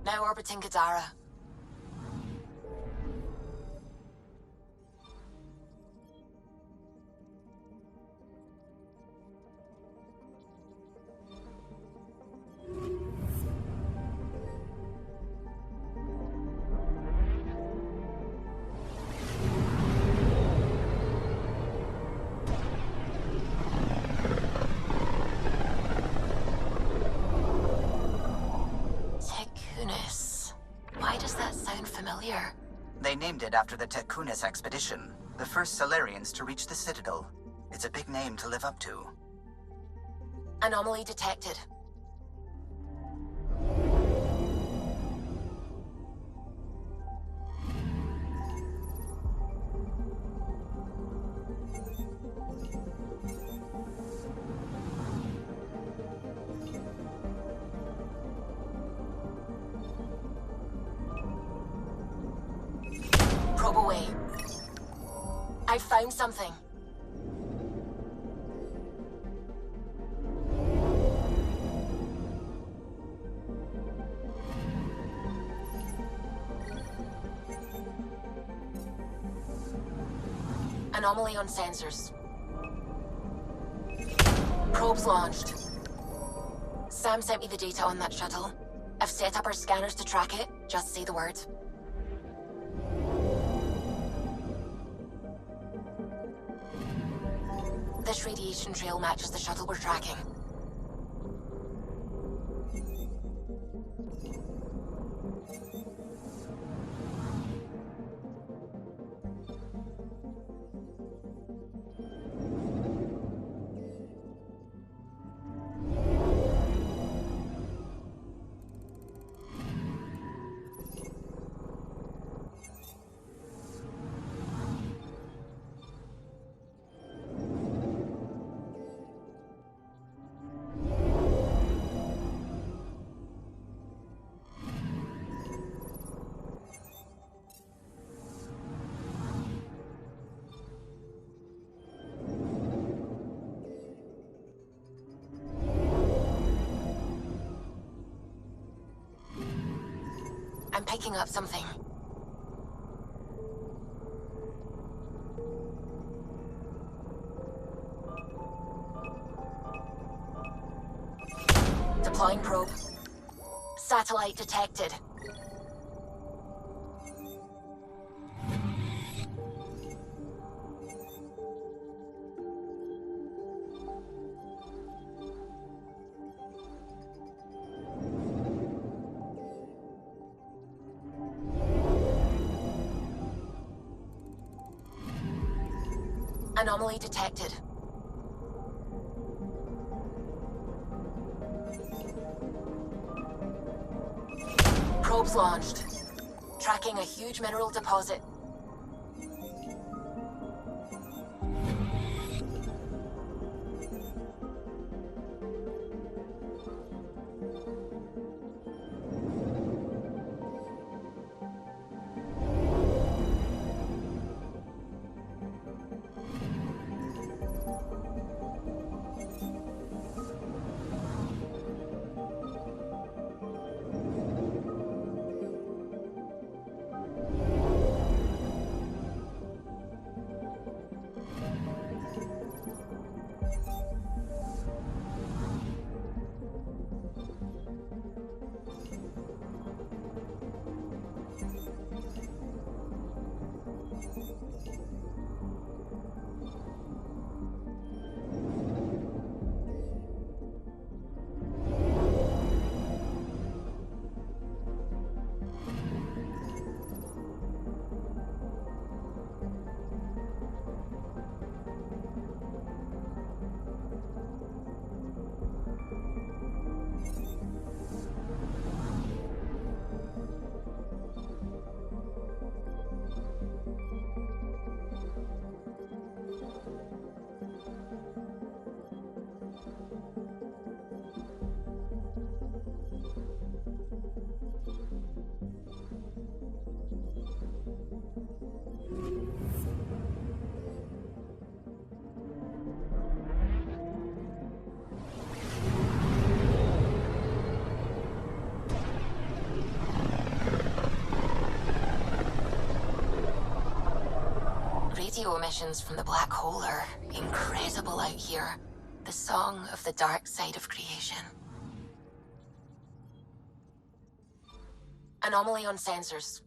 Now orbiting Kadara. Why does that sound familiar? They named it after the Tekunis expedition, the first Solarians to reach the Citadel. It's a big name to live up to. Anomaly detected. probe away. I've found something. Anomaly on sensors. Probes launched. Sam sent me the data on that shuttle. I've set up our scanners to track it. Just say the word. This radiation trail matches the shuttle we're tracking. I'm picking up something. Deploying probe. Satellite detected. Anomaly detected. Probes launched. Tracking a huge mineral deposit. Radio emissions from the black hole are incredible out here. The song of the dark side of creation. Anomaly on sensors.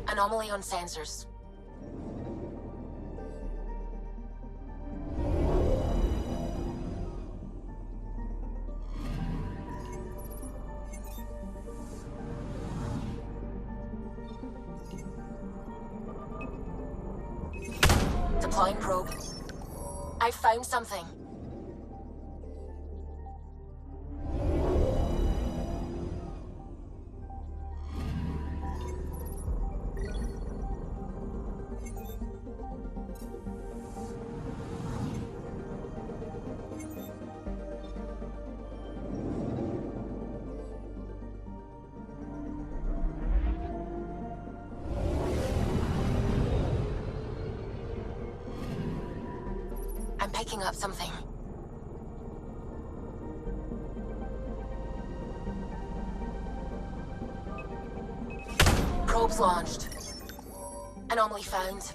Anomaly on sensors. Deploying probe. I found something. I'm picking up something. Probes launched. Anomaly found.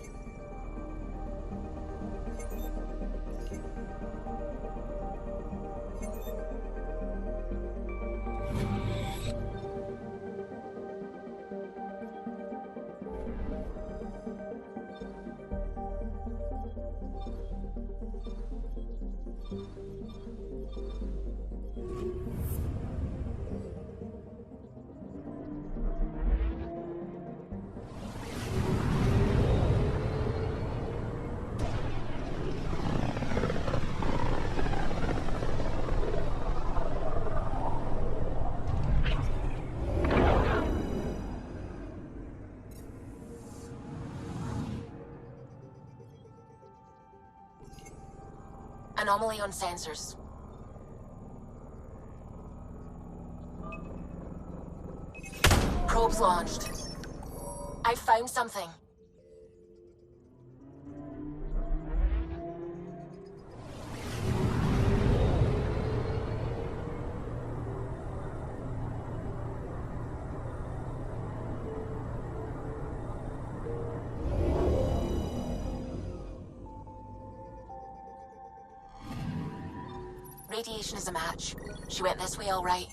Anomaly on sensors. Probes launched. I found something. Radiation is a match. She went this way all right.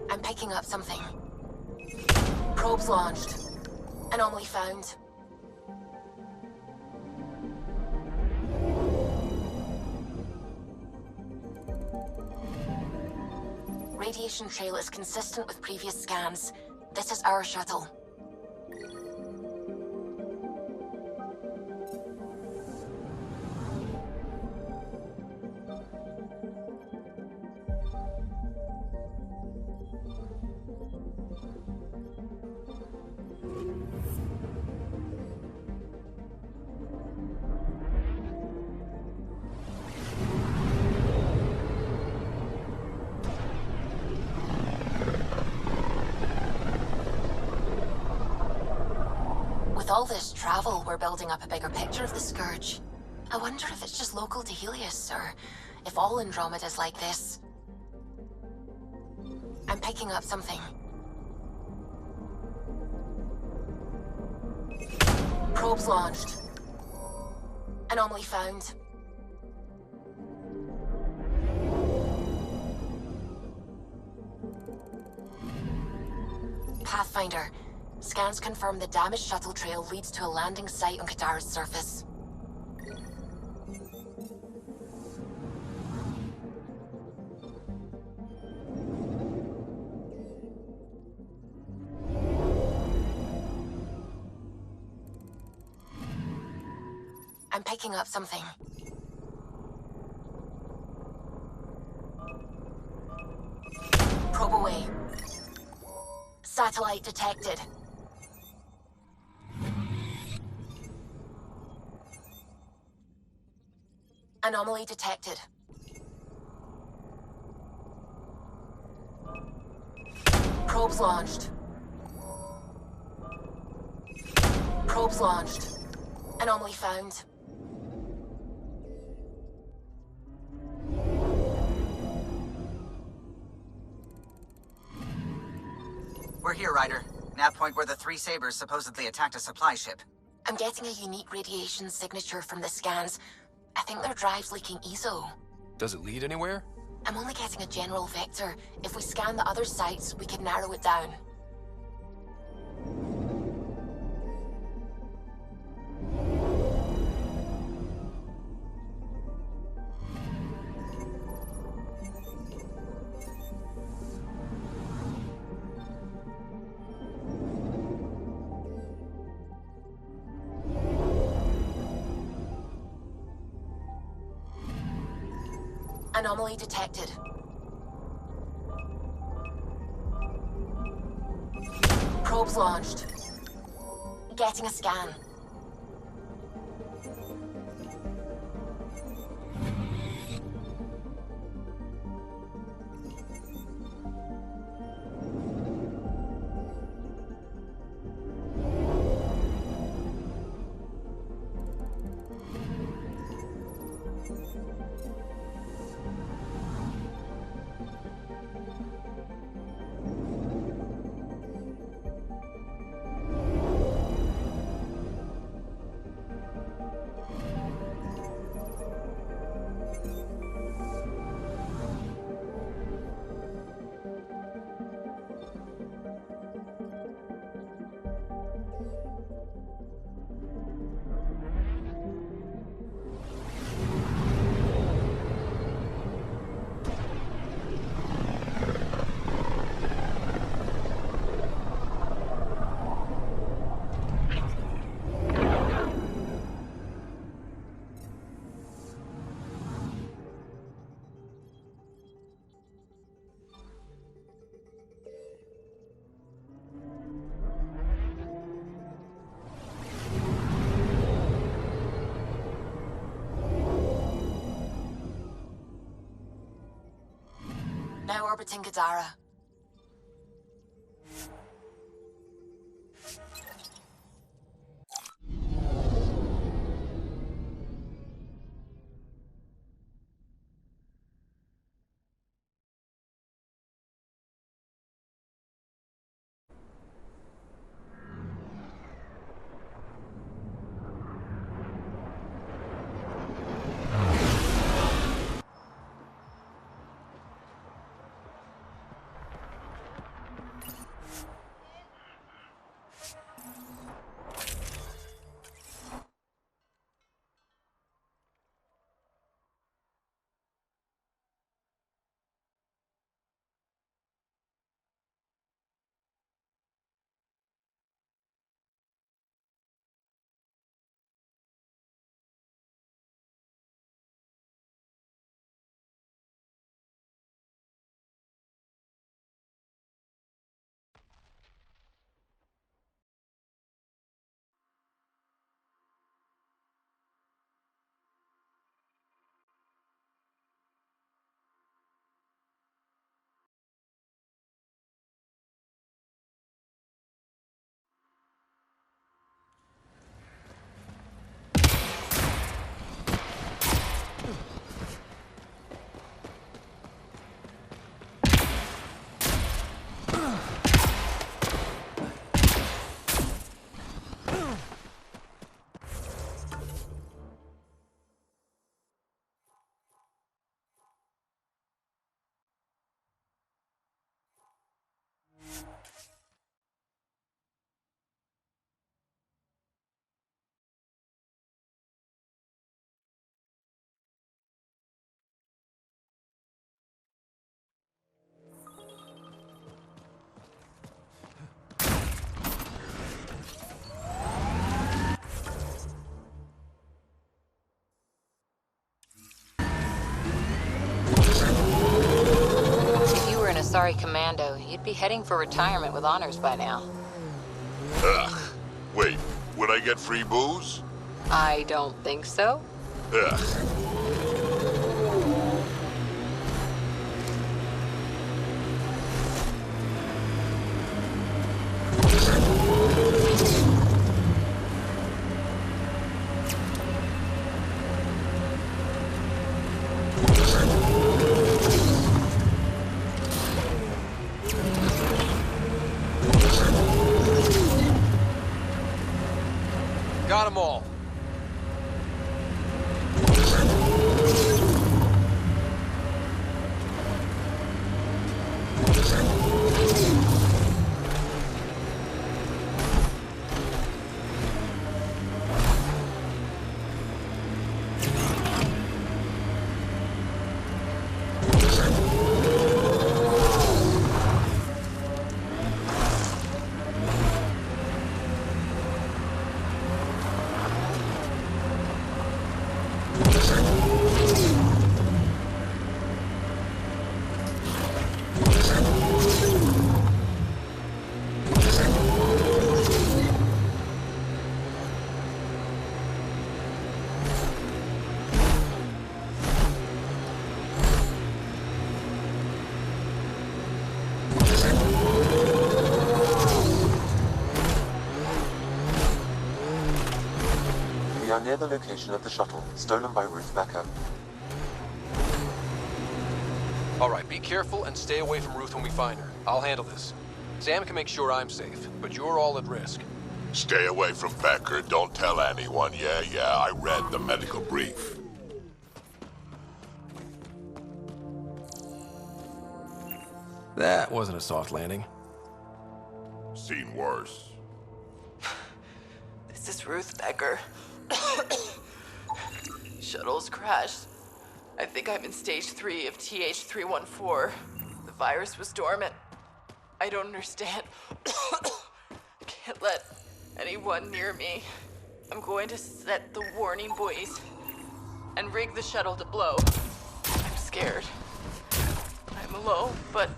I'm picking up something. Probes launched. Anomaly found. Radiation trail is consistent with previous scans. This is our shuttle. With all this travel, we're building up a bigger picture of the Scourge. I wonder if it's just local to Helios, or if all Andromeda is like this. I'm picking up something. Probes launched. Anomaly found. Pathfinder. Scans confirm the damaged shuttle trail leads to a landing site on Kadara's surface. I'm picking up something. Probe away. Satellite detected. Anomaly detected. Probes launched. Probes launched. Anomaly found. We're here, Ryder. Nav point where the three Sabers supposedly attacked a supply ship. I'm getting a unique radiation signature from the scans. I think their drive's leaking ESO. Does it lead anywhere? I'm only getting a general vector. If we scan the other sites, we could narrow it down. Anomaly detected. Probes launched. Getting a scan. Now orbiting Kadara. Sorry, Commando. You'd be heading for retirement with honors by now. Ugh. Wait, would I get free booze? I don't think so. Ugh. Got them all. We are near the location of the shuttle, stolen by Ruth Becker. All right, be careful and stay away from Ruth when we find her. I'll handle this. Sam can make sure I'm safe, but you're all at risk. Stay away from Becker. Don't tell anyone. Yeah, I read the medical brief. That wasn't a soft landing. Seen worse. This is Ruth Becker. Shuttle's crashed. I think I'm in stage 3 of TH314. The virus was dormant. I don't understand. I can't let anyone near me. I'm going to set the warning buoys and rig the shuttle to blow. I'm scared. I'm alone, but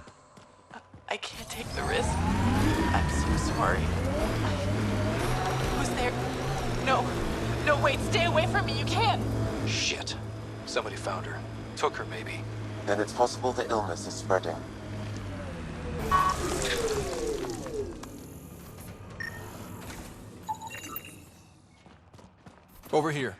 I can't take the risk. I'm so sorry. Who's there? No, wait, stay away from me, you can't! Shit. Somebody found her. Took her, maybe. Then it's possible the illness is spreading. Over here.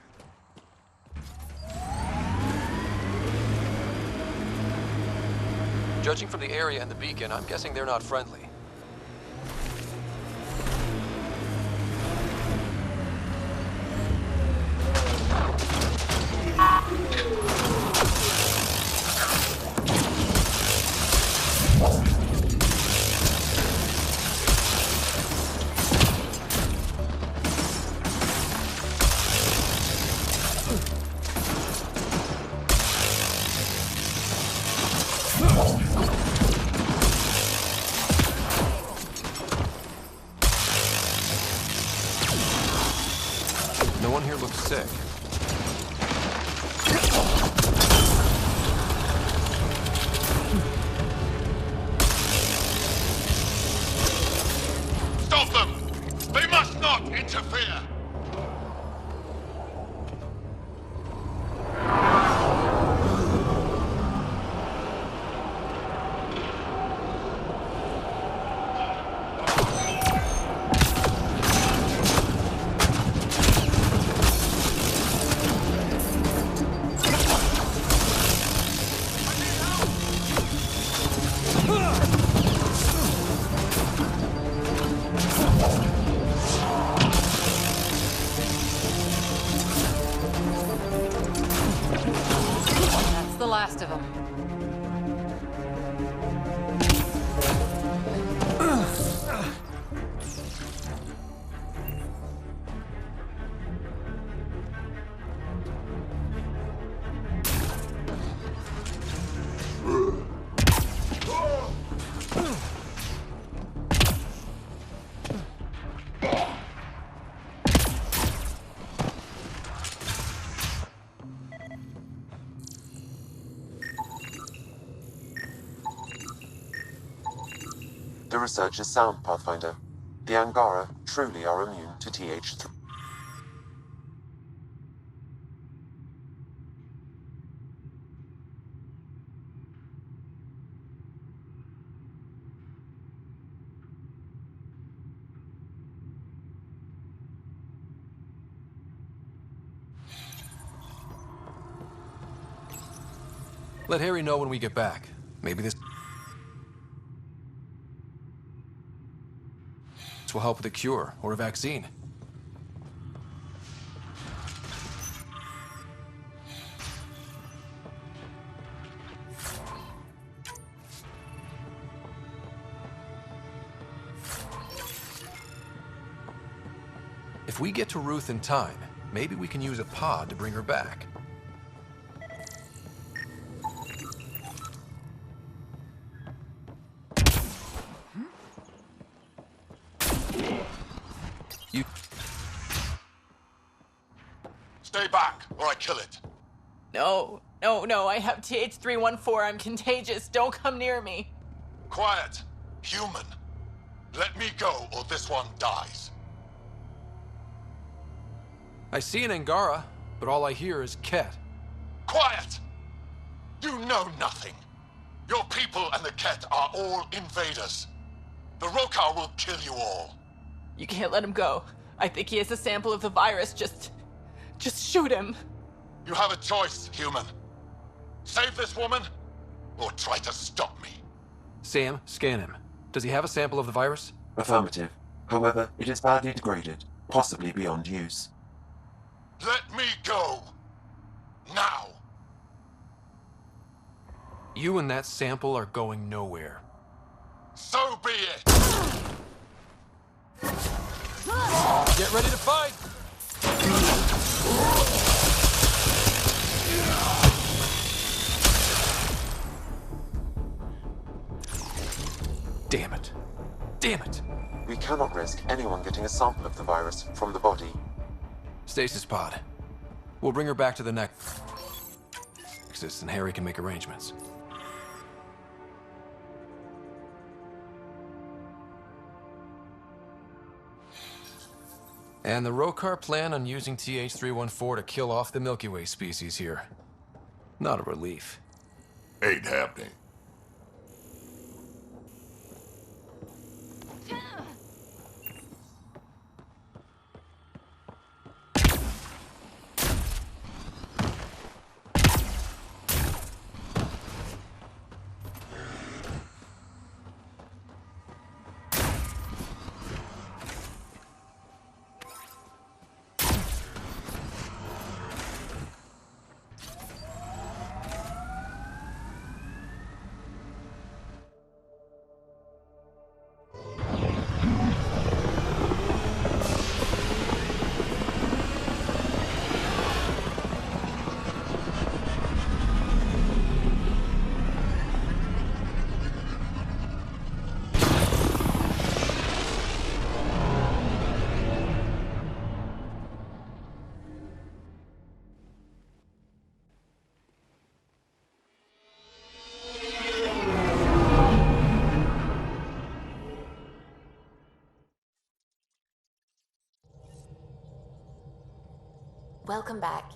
Judging from the area and the beacon, I'm guessing they're not friendly. No one here looks sick. Stop them! They must not interfere! That's the last of them. The research is sound, Pathfinder. The Angara truly are immune to TH3. Let Harry know when we get back. Maybe this will help with a cure or a vaccine. If we get to Ruth in time, maybe we can use a pod to bring her back. You... Stay back, or I kill it. No, no, no, I have TH314. I'm contagious. Don't come near me. Quiet. Human. Let me go, or this one dies. I see an Angara, but all I hear is Ket. Quiet! You know nothing. Your people and the Ket are all invaders. The Rokar will kill you all. You can't let him go. I think he has a sample of the virus. Just shoot him. You have a choice, human. Save this woman, or try to stop me. Sam, scan him. Does he have a sample of the virus? Affirmative. However, it is badly degraded, possibly beyond use. Let me go. Now. You and that sample are going nowhere. So be it. Get ready to fight! Damn it. Damn it! We cannot risk anyone getting a sample of the virus from the body. Stasis pod. We'll bring her back to the neck. And Harry can make arrangements. And the Rokar plan on using TH314 to kill off the Milky Way species here. Not a relief. Ain't happening. Welcome back.